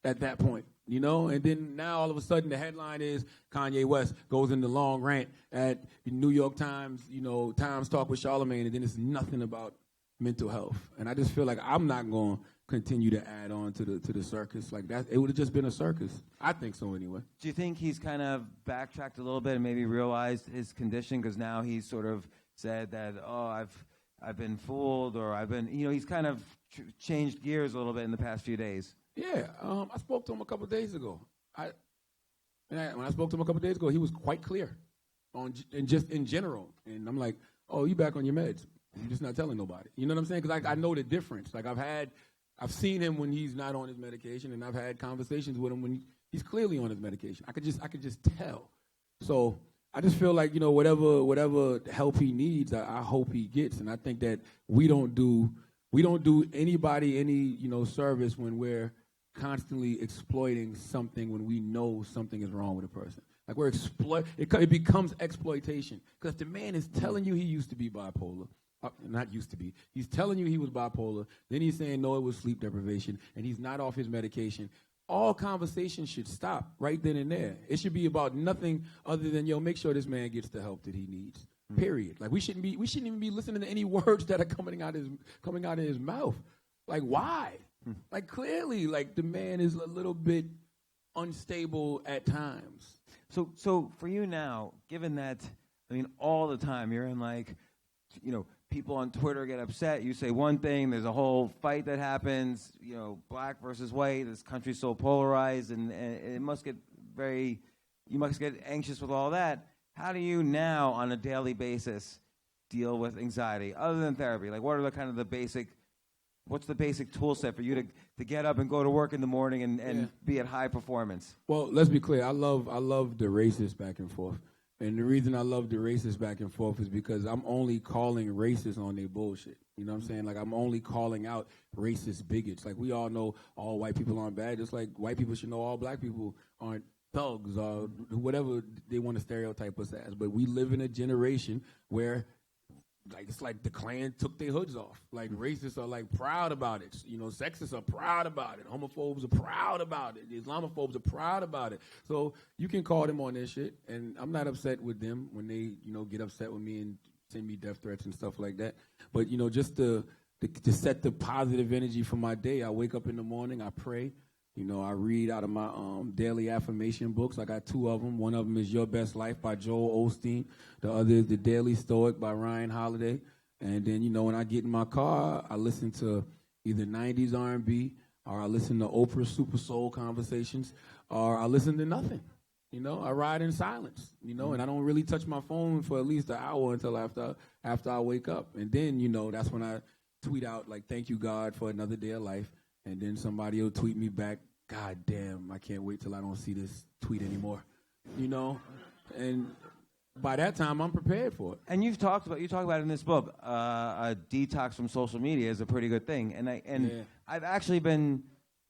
at that point. you know? And then now all of a sudden the headline is Kanye West goes into long rant at New York Times, you know, Times Talk with Charlamagne, and then it's nothing about mental health. And I just feel like I'm not going to continue to add on to the circus like that. It would have just been a circus. I think so anyway. Do you think he's kind of backtracked a little bit and maybe realized his condition? Because now he's sort of said that, I've been fooled, or I've been, you know, he's kind of changed gears a little bit in the past few days. Yeah, I spoke to him a couple of days ago. When I spoke to him a couple of days ago, he was quite clear just in general. And I'm like, oh, you back on your meds. You're just not telling nobody. You know what I'm saying? Because I know the difference. Like I've seen him when he's not on his medication, and I've had conversations with him when he's clearly on his medication. I could just tell. So I just feel like, you know, whatever help he needs, I hope he gets. And I think that we don't do anybody any, you know, service when we're constantly exploiting something when we know something is wrong with a person. Like it becomes exploitation. Because the man is telling you he used to be bipolar. Not used to be. He's telling you he was bipolar. Then he's saying, no, it was sleep deprivation, and he's not off his medication. All conversation should stop right then and there. It should be about nothing other than, make sure this man gets the help that he needs. Period. Like we shouldn't even be listening to any words that are coming out of his mouth. Like why? Like clearly, like the man is a little bit unstable at times. So for you now, given that, I mean, all the time you're in like, you know, people on Twitter get upset. You say one thing, there's a whole fight that happens, you know, black versus white. This country's so polarized, and it must get you must get anxious with all that. How do you now, on a daily basis, deal with anxiety, other than therapy? Like, what are what's the basic tool set for you to get up and go to work in the morning and be at high performance? Well, let's be clear. I love the racist back and forth. And the reason I love the racists back and forth is because I'm only calling racists on their bullshit. You know what I'm saying? Like, I'm only calling out racist bigots. Like, we all know all white people aren't bad, just like white people should know all black people aren't thugs or whatever they want to stereotype us as. But we live in a generation where, like, it's like the Klan took their hoods off. Like, racists are, like, proud about it. You know, sexists are proud about it. Homophobes are proud about it. The Islamophobes are proud about it. So you can call them on this shit, and I'm not upset with them when they, you know, get upset with me and send me death threats and stuff like that. But, you know, just to set the positive energy for my day, I wake up in the morning, I pray. You know, I read out of my daily affirmation books. I got 2 of them. One of them is Your Best Life by Joel Osteen. The other is The Daily Stoic by Ryan Holiday. And then, you know, when I get in my car, I listen to either 90s R&B, or I listen to Oprah's Super Soul Conversations, or I listen to nothing. You know, I ride in silence, you know, and I don't really touch my phone for at least an hour until after I wake up. And then, you know, that's when I tweet out, like, thank you, God, for another day of life. And then somebody will tweet me back, God damn, I can't wait till I don't see this tweet anymore, you know? And by that time, I'm prepared for it. And you talk about it in this book, a detox from social media is a pretty good thing. And I've actually been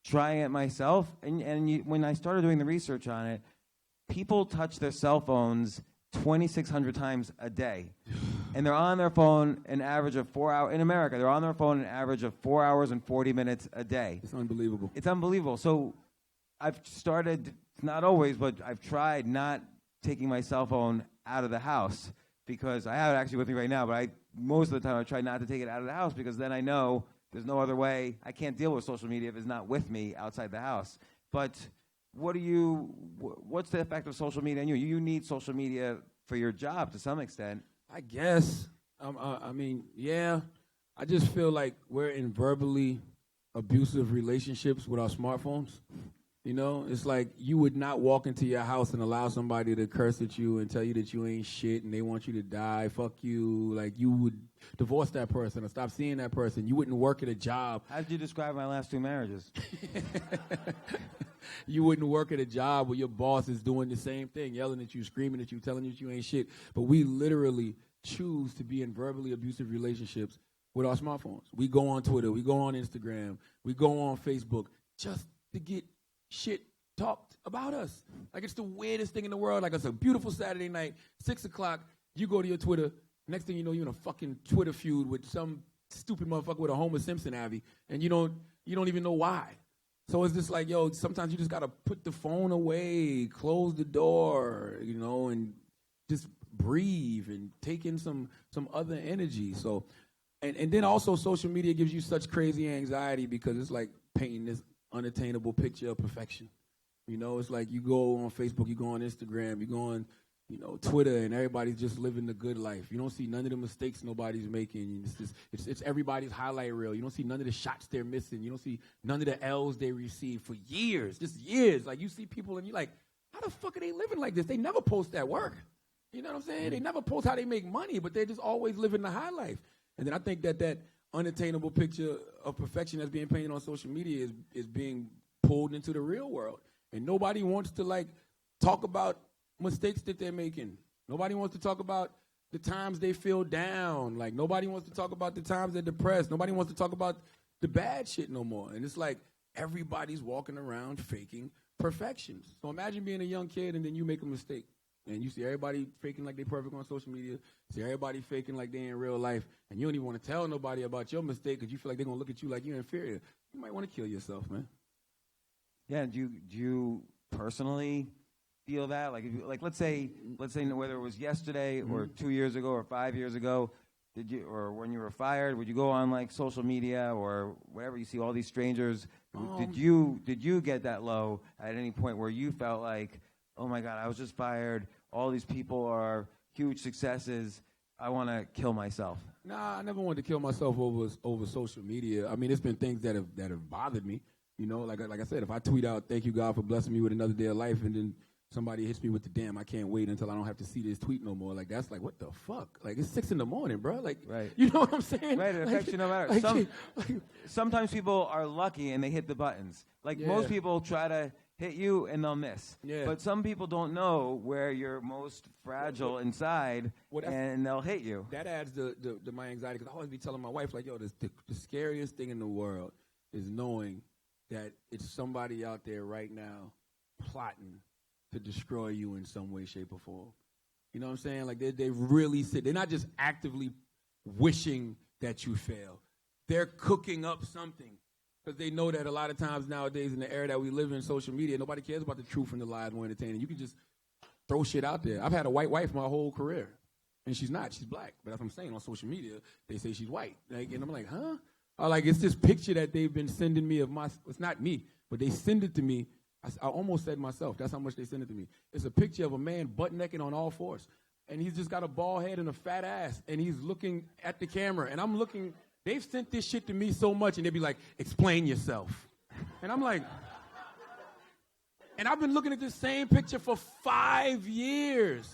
trying it myself. And when I started doing the research on it, people touch their cell phones 2,600 times a day. And they're on their phone an average of 4 hours. In America, they're on their phone an average of 4 hours and 40 minutes a day. It's unbelievable. It's unbelievable. So I've started, not always, but I've tried not taking my cell phone out of the house, because I have it actually with me right now, but most of the time I try not to take it out of the house, because then I know there's no other way. I can't deal with social media if it's not with me outside the house. But what's the effect of social media on you? You need social media for your job to some extent. I guess. I mean, yeah. I just feel like we're in verbally abusive relationships with our smartphones. You know, it's like you would not walk into your house and allow somebody to curse at you and tell you that you ain't shit and they want you to die. Fuck you. Like, you would divorce that person or stop seeing that person. You wouldn't work at a job. How did you describe my last 2 marriages? You wouldn't work at a job where your boss is doing the same thing, yelling at you, screaming at you, telling you that you ain't shit. But we literally choose to be in verbally abusive relationships with our smartphones. We go on Twitter, we go on Instagram, we go on Facebook just to get shit talked about us. Like, it's the weirdest thing in the world. Like, it's a beautiful Saturday night, 6 o'clock, you go to your Twitter, next thing you know, you're in a fucking Twitter feud with some stupid motherfucker with a Homer Simpson Abby, and you don't even know why. So it's just like, yo, sometimes you just got to put the phone away, close the door, you know, and just breathe and take in some other energy. So, and then also social media gives you such crazy anxiety because it's like painting this unattainable picture of perfection. You know, it's like you go on Facebook, you go on Instagram, you go on, you know, Twitter, and everybody's just living the good life. You don't see none of the mistakes nobody's making. It's everybody's highlight reel. You don't see none of the shots they're missing. You don't see none of the L's they receive for years, just years. Like, you see people and you're like, how the fuck are they living like this? They never post that work. You know what I'm saying? They never post how they make money, but they're just always living the high life. And then I think that unattainable picture of perfection that's being painted on social media is being pulled into the real world. And nobody wants to, like, talk about mistakes that they're making. Nobody wants to talk about the times they feel down. Like, nobody wants to talk about the times they're depressed. Nobody wants to talk about the bad shit no more. And it's like everybody's walking around faking perfections. So imagine being a young kid and then you make a mistake. And you see everybody faking like they're perfect on social media. See everybody faking like they in real life. And you don't even want to tell nobody about your mistake because you feel like they're going to look at you like you're inferior. You might want to kill yourself, man. Yeah, do you personally feel that? Like, if you, like let's say whether it was yesterday or 2 years ago or 5 years ago, did you, or when you were fired, would you go on like social media or whatever, you see all these strangers? Did you get that low at any point where you felt like, oh my God, I was just fired, all these people are huge successes, I want to kill myself? Nah, I never wanted to kill myself over social media. I mean, it's been things that have bothered me. You know, like I said, if I tweet out, thank you, God, for blessing me with another day of life, and then somebody hits me with the damn, I can't wait until I don't have to see this tweet no more. Like, that's like, what the fuck? Like, it's 6 a.m, bro. Like, right. You know what I'm saying? Right, it affects you no matter. Sometimes people are lucky and they hit the buttons. Like, most people try to hit you and they'll miss. Yeah. But some people don't know where you're most fragile inside, and they'll hit you. That adds to my anxiety, because I always be telling my wife, like, yo, the scariest thing in the world is knowing that it's somebody out there right now plotting to destroy you in some way, shape, or form. You know what I'm saying? Like, they really they're not just actively wishing that you fail. They're cooking up something, because they know that a lot of times nowadays in the era that we live in, social media, nobody cares about the truth and the lies we're entertaining. You can just throw shit out there. I've had a white wife my whole career, and she's not. She's black. But that's what I'm saying. On social media, they say she's white. Like, and I'm like, huh? Or like, it's this picture that they've been sending me of it's not me, but they send it to me. I almost said myself. That's how much they send it to me. It's a picture of a man butt naked on all fours, and he's just got a bald head and a fat ass, and he's looking at the camera, and I'm looking. They've sent this shit to me so much, and they'd be like, explain yourself. And I'm like, and I've been looking at this same picture for 5 years.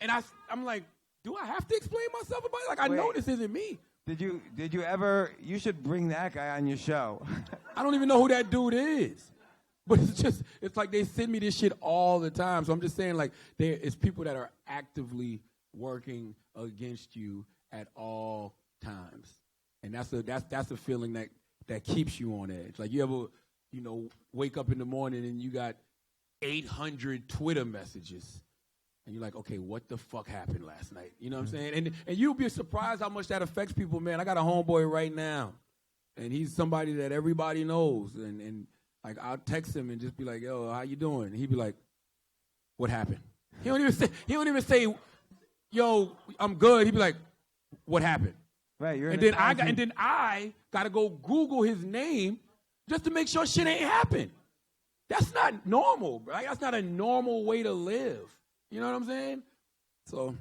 And I'm like, do I have to explain myself about it? Like, I know this isn't me. Did you ever, you should bring that guy on your show. I don't even know who that dude is. But it's like they send me this shit all the time. So I'm just saying, like, it's people that are actively working against you at all times. And that's a feeling that keeps you on edge. Like, you ever, wake up in the morning and you got 800 Twitter messages. And you're like, okay, what the fuck happened last night? You know what I'm saying? And you'll be surprised how much that affects people, man. I got a homeboy right now, and he's somebody that everybody knows. And like, I'll text him and just be like, yo, how you doing? And he'd be like, what happened? He don't even say, yo, I'm good. He'd be like, what happened? Right. And then I gotta go Google his name just to make sure shit ain't happened. That's not normal, bro. That's not a normal way to live. You know what I'm saying? So,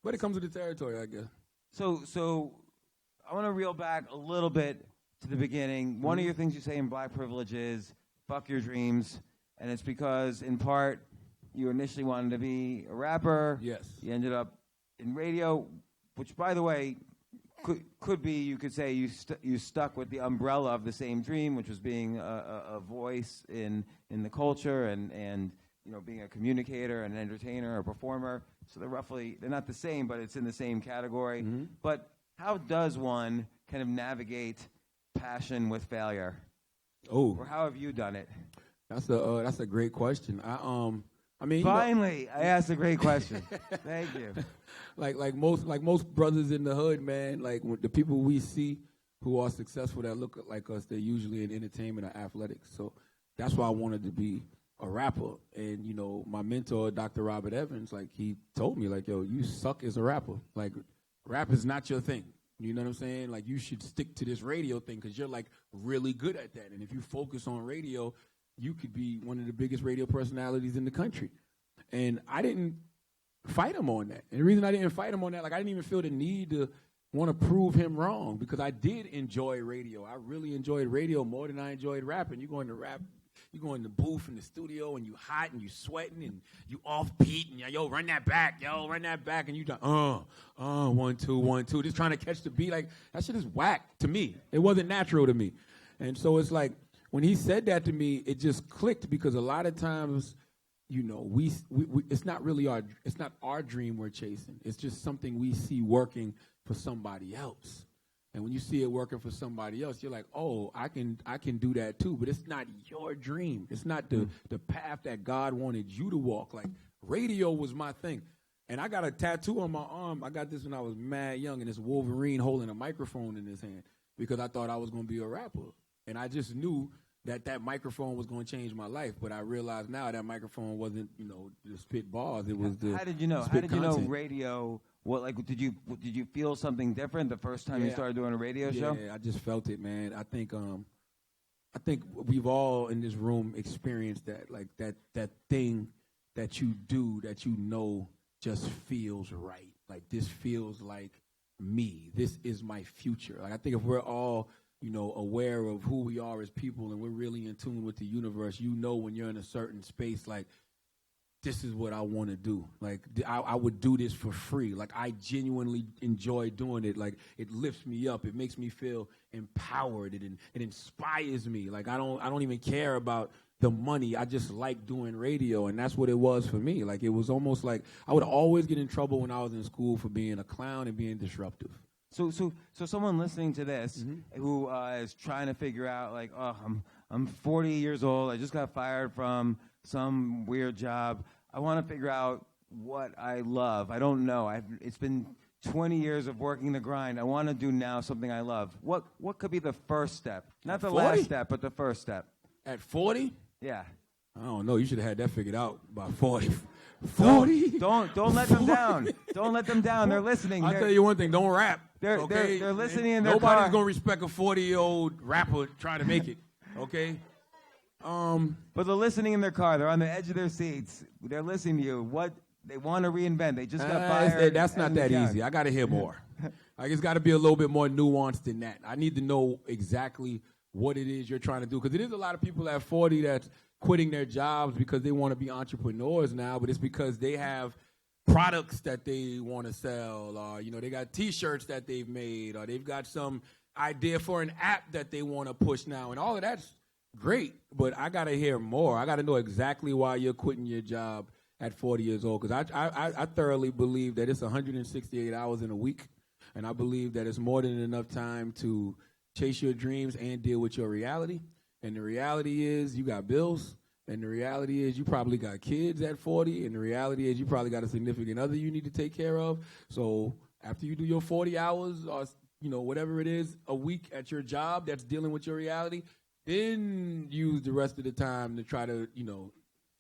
but it comes with the territory, I guess. So I want to reel back a little bit to the beginning. One of your things you say in Black Privilege is, fuck your dreams. And it's because, in part, you initially wanted to be a rapper. Yes. You ended up in radio, which, by the way, could be, you could say, you stuck with the umbrella of the same dream, which was being a voice in the culture and being a communicator, an entertainer, a performer. So they're not the same, but it's in the same category. Mm-hmm. But how does one kind of navigate passion with failure? Oh, or how have you done it? That's a great question. I mean, finally, I asked a great question. Thank you. Like most brothers in the hood, man. Like, the people we see who are successful that look like us, they're usually in entertainment or athletics. So that's why I wanted to be a rapper. And, you know, my mentor, Dr. Robert Evans, like, he told me, like, yo, you suck as a rapper. Like, rap is not your thing. You know what I'm saying? Like, you should stick to this radio thing because you're, like, really good at that. And if you focus on radio, you could be one of the biggest radio personalities in the country. And I didn't fight him on that. And the reason I didn't fight him on that, like, I didn't even feel the need to want to prove him wrong because I did enjoy radio. I really enjoyed radio more than I enjoyed rapping. You go in the booth in the studio and you hot and you sweating and you off beat and yo, run that back, and you done 1 2 1 2, just trying to catch the beat. Like, that shit is whack to me. It wasn't natural to me. And so it's like when he said that to me, it just clicked because a lot of times, you know, we it's not really our dream we're chasing. It's just something we see working for somebody else. And when you see it working for somebody else, you're like, oh, I can do that too. But it's not your dream. It's not the path that God wanted you to walk. Like, radio was my thing. And I got a tattoo on my arm. I got this when I was mad young, and it's Wolverine holding a microphone in his hand because I thought I was going to be a rapper. And I just knew that microphone was going to change my life. But I realize now that microphone wasn't, you know, the spit bars. It was the How did you know? How did you know radio? What, like, did you feel something different the first time you started doing a radio show? Yeah, I just felt it, man. I think we've all in this room experienced that, like that thing that you do that you know just feels right. Like, this feels like me. This is my future. Like, I think if we're all, you know, aware of who we are as people and we're really in tune with the universe, you know, when you're in a certain space, like, this is what I want to do. Like, I would do this for free. Like, I genuinely enjoy doing it. Like, it lifts me up. It makes me feel empowered. It inspires me. Like, I don't even care about the money. I just like doing radio, and that's what it was for me. Like, it was almost like I would always get in trouble when I was in school for being a clown and being disruptive. So someone listening to this who is trying to figure out, like, oh, I'm 40 years old. I just got fired from some weird job. I want to figure out what I love. I don't know. It's been 20 years of working the grind. I want to do now something I love. What could be the first step? Not the 40? last step, but the first step. At 40? Yeah. I don't know. You should have had that figured out by 40. 40? Don't let them down. Don't let them down. They're listening. I'll tell you one thing. Don't rap. They're listening in their Nobody's car. going to respect a 40-year-old rapper trying to make it. Okay? But they're listening in their car. They're on the edge of their seats. They're listening to you. What they want to reinvent. They just got fired. That's not that easy. I got to hear more. Like, it's got to be a little bit more nuanced than that. I need to know exactly what it is you're trying to do. Because it is a lot of people at 40 that's quitting their jobs because they want to be entrepreneurs now, but it's because they have products that they want to sell, or, you know, they got T-shirts that they've made, or they've got some idea for an app that they want to push now, and all of that's great, but I got to hear more. I got to know exactly why you're quitting your job at 40 years old, because I thoroughly believe that it's 168 hours in a week, and I believe that it's more than enough time to chase your dreams and deal with your reality. And the reality is you got bills, and the reality is you probably got kids at 40, and the reality is you probably got a significant other you need to take care of. So after you do your 40 hours or, you know, whatever it is a week at your job that's dealing with your reality, then use the rest of the time to try to, you know,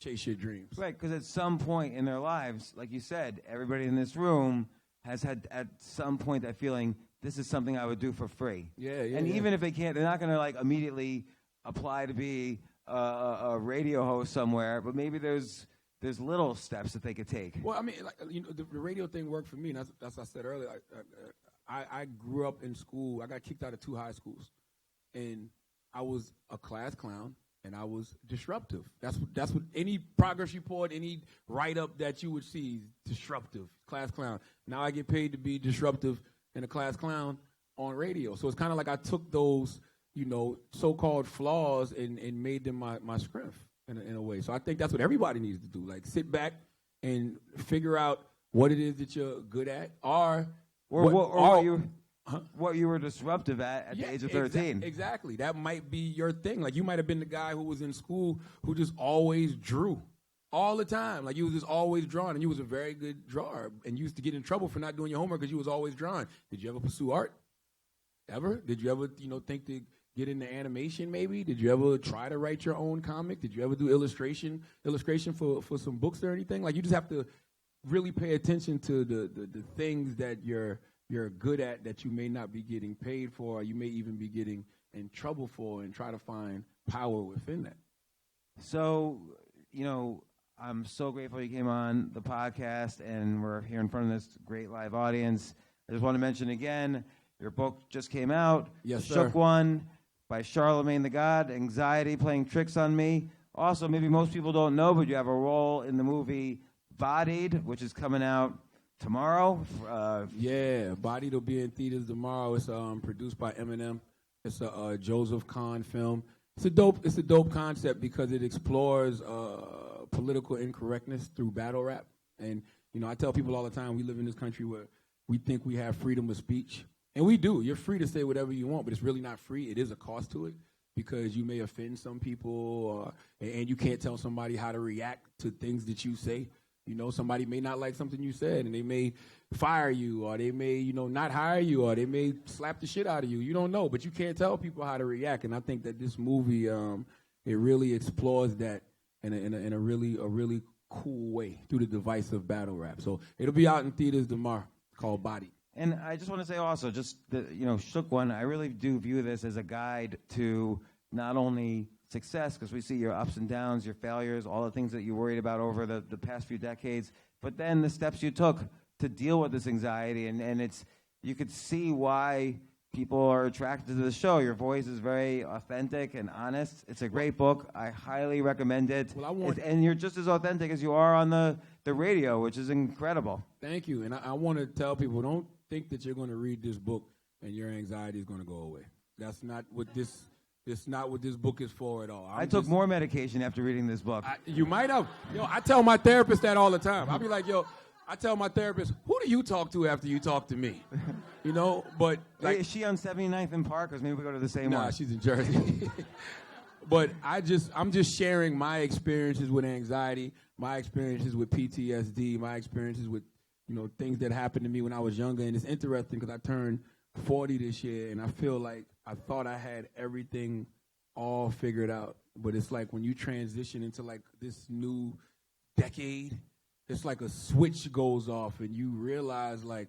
chase your dreams. Right, because at some point in their lives, like you said, everybody in this room has had at some point that feeling, this is something I would do for free. And even if they can't, they're not going to, like, immediately apply to be a radio host somewhere, but maybe there's little steps that they could take. Well, I mean, like, you know, the radio thing worked for me. And that's what I said earlier. I grew up in school. I got kicked out of 2 high schools, and I was a class clown, and I was disruptive. That's what any progress report, any write-up that you would see, disruptive, class clown. Now I get paid to be disruptive and a class clown on radio. So it's kind of like I took those, you know, so-called flaws and made them my strength in a way. So I think that's what everybody needs to do. Like, sit back and figure out what it is that you're good at, or what you were disruptive at the age of 13. Exactly. That might be your thing. Like, you might have been the guy who was in school who just always drew all the time. Like, you was just always drawing, and you was a very good drawer, and you used to get in trouble for not doing your homework because you was always drawing. Did you ever pursue art? Ever? Did you ever, think to get into animation maybe? Did you ever try to write your own comic? Did you ever do illustration for some books or anything? Like, you just have to really pay attention to the things that you're good at that you may not be getting paid for, or you may even be getting in trouble for, and try to find power within that. So, I'm so grateful you came on the podcast, and we're here in front of this great live audience. I just want to mention again, your book just came out. Yes, sir. Shook One by Charlamagne the God, Anxiety Playing Tricks on Me. Also, maybe most people don't know, but you have a role in the movie Bodied, which is coming out tomorrow. Yeah, Bodied will be in theaters tomorrow. It's produced by Eminem. It's a Joseph Kahn film. It's a dope concept because it explores political incorrectness through battle rap. And I tell people all the time, we live in this country where we think we have freedom of speech, and we do. You're free to say whatever you want, but it's really not free. It is a cost to it because you may offend some people, and you can't tell somebody how to react to things that you say. Somebody may not like something you said, and they may fire you, or they may, not hire you, or they may slap the shit out of you. You don't know, but you can't tell people how to react. And I think that this movie, it really explores that in a really cool way through the device of battle rap. So it'll be out in theaters tomorrow, called Bodied. And I just want to say also, Shook One, I really do view this as a guide to not only success, because we see your ups and downs, your failures, all the things that you worried about over the past few decades, but then the steps you took to deal with this anxiety, and you could see why people are attracted to the show. Your voice is very authentic and honest. It's a great book. I highly recommend it. And you're just as authentic as you are on the radio, which is incredible. Thank you. And I want to tell people, don't think that you're going to read this book and your anxiety is going to go away. That's not what this... It's not what this book is for at all. I took more medication after reading this book. You might have. I tell my therapist that all the time. I'll be like, I tell my therapist, who do you talk to after you talk to me? But like, is she on 79th and Park? Because maybe we go to the same one. Nah, she's in Jersey. But I'm just sharing my experiences with anxiety, my experiences with PTSD, my experiences with, things that happened to me when I was younger. And it's interesting because I turned 40 this year, and I feel like I thought I had everything all figured out. But it's like when you transition into like this new decade, it's like a switch goes off, and you realize, like,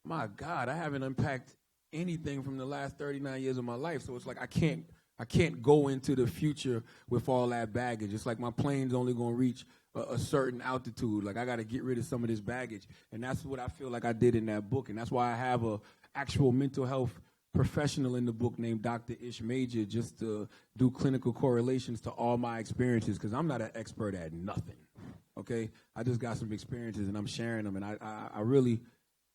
my God, I haven't unpacked anything from the last 39 years of my life. So it's like I can't go into the future with all that baggage. It's like my plane's only going to reach a certain altitude. Like, I got to get rid of some of this baggage. And that's what I feel like I did in that book. And that's why I have a actual mental health professional in the book named Dr. Ish Major, just to do clinical correlations to all my experiences, because I'm not an expert at nothing, okay? I just got some experiences, and I'm sharing them. And I really,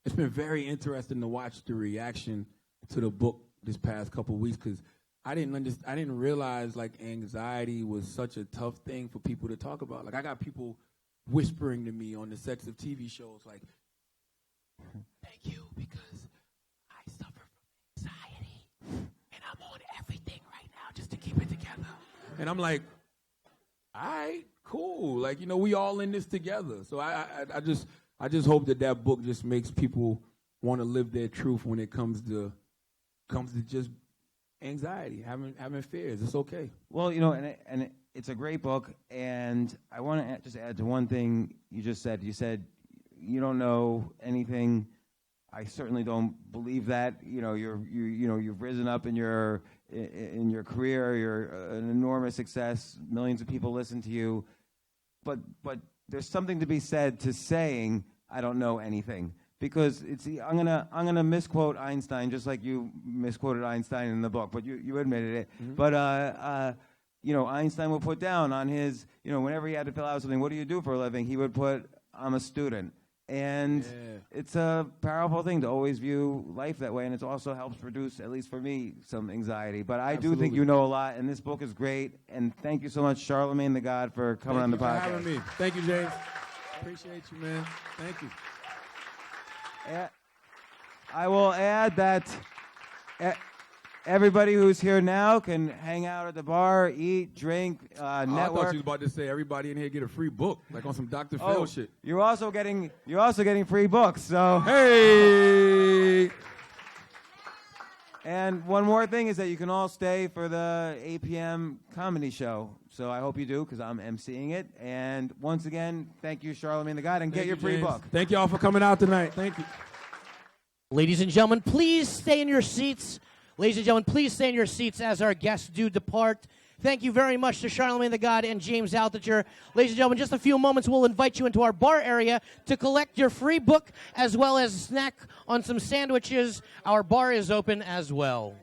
it's been very interesting to watch the reaction to the book this past couple of weeks, because I didn't realize, like, anxiety was such a tough thing for people to talk about. Like, I got people whispering to me on the sets of TV shows, like, thank you, because I suffer from anxiety, and I'm on everything right now just to keep it together. And I'm like, all right, cool. Like, we all in this together. So I just hope that book just makes people want to live their truth when it comes to just anxiety, having fears. It's okay. Well, and it's a great book, and I want to just add to one thing you just said. You said you don't know anything. I certainly don't believe that. You've risen up in your career. You're an enormous success. Millions of people listen to you. But there's something to be said to saying I don't know anything, because I'm gonna misquote Einstein, just like you misquoted Einstein in the book. But you admitted it. Mm-hmm. But Einstein would put down on his, whenever he had to fill out something, what do you do for a living? He would put, I'm a student. And It's a powerful thing to always view life that way, and it also helps reduce, at least for me, some anxiety. But I do think you know a lot, and this book is great. And thank you so much, Charlamagne the God, for coming on the podcast. Thank you for having me. Thank you, James. Appreciate you, man. Thank you. I will add that everybody who's here now can hang out at the bar, eat, drink, network. I thought you was about to say everybody in here get a free book, like on some Dr. Phil shit. You're also getting free books. So hey. And one more thing is that you can all stay for the 8 p.m. comedy show. So I hope you do, because I'm emceeing it. And once again, thank you, Charlamagne the Guide, and get your free book. Thank you all for coming out tonight. Thank you. Ladies and gentlemen, please stay in your seats. Ladies and gentlemen, please stay in your seats as our guests do depart. Thank you very much to Charlamagne the God and James Altucher. Ladies and gentlemen, just a few moments, we'll invite you into our bar area to collect your free book as well as snack on some sandwiches. Our bar is open as well.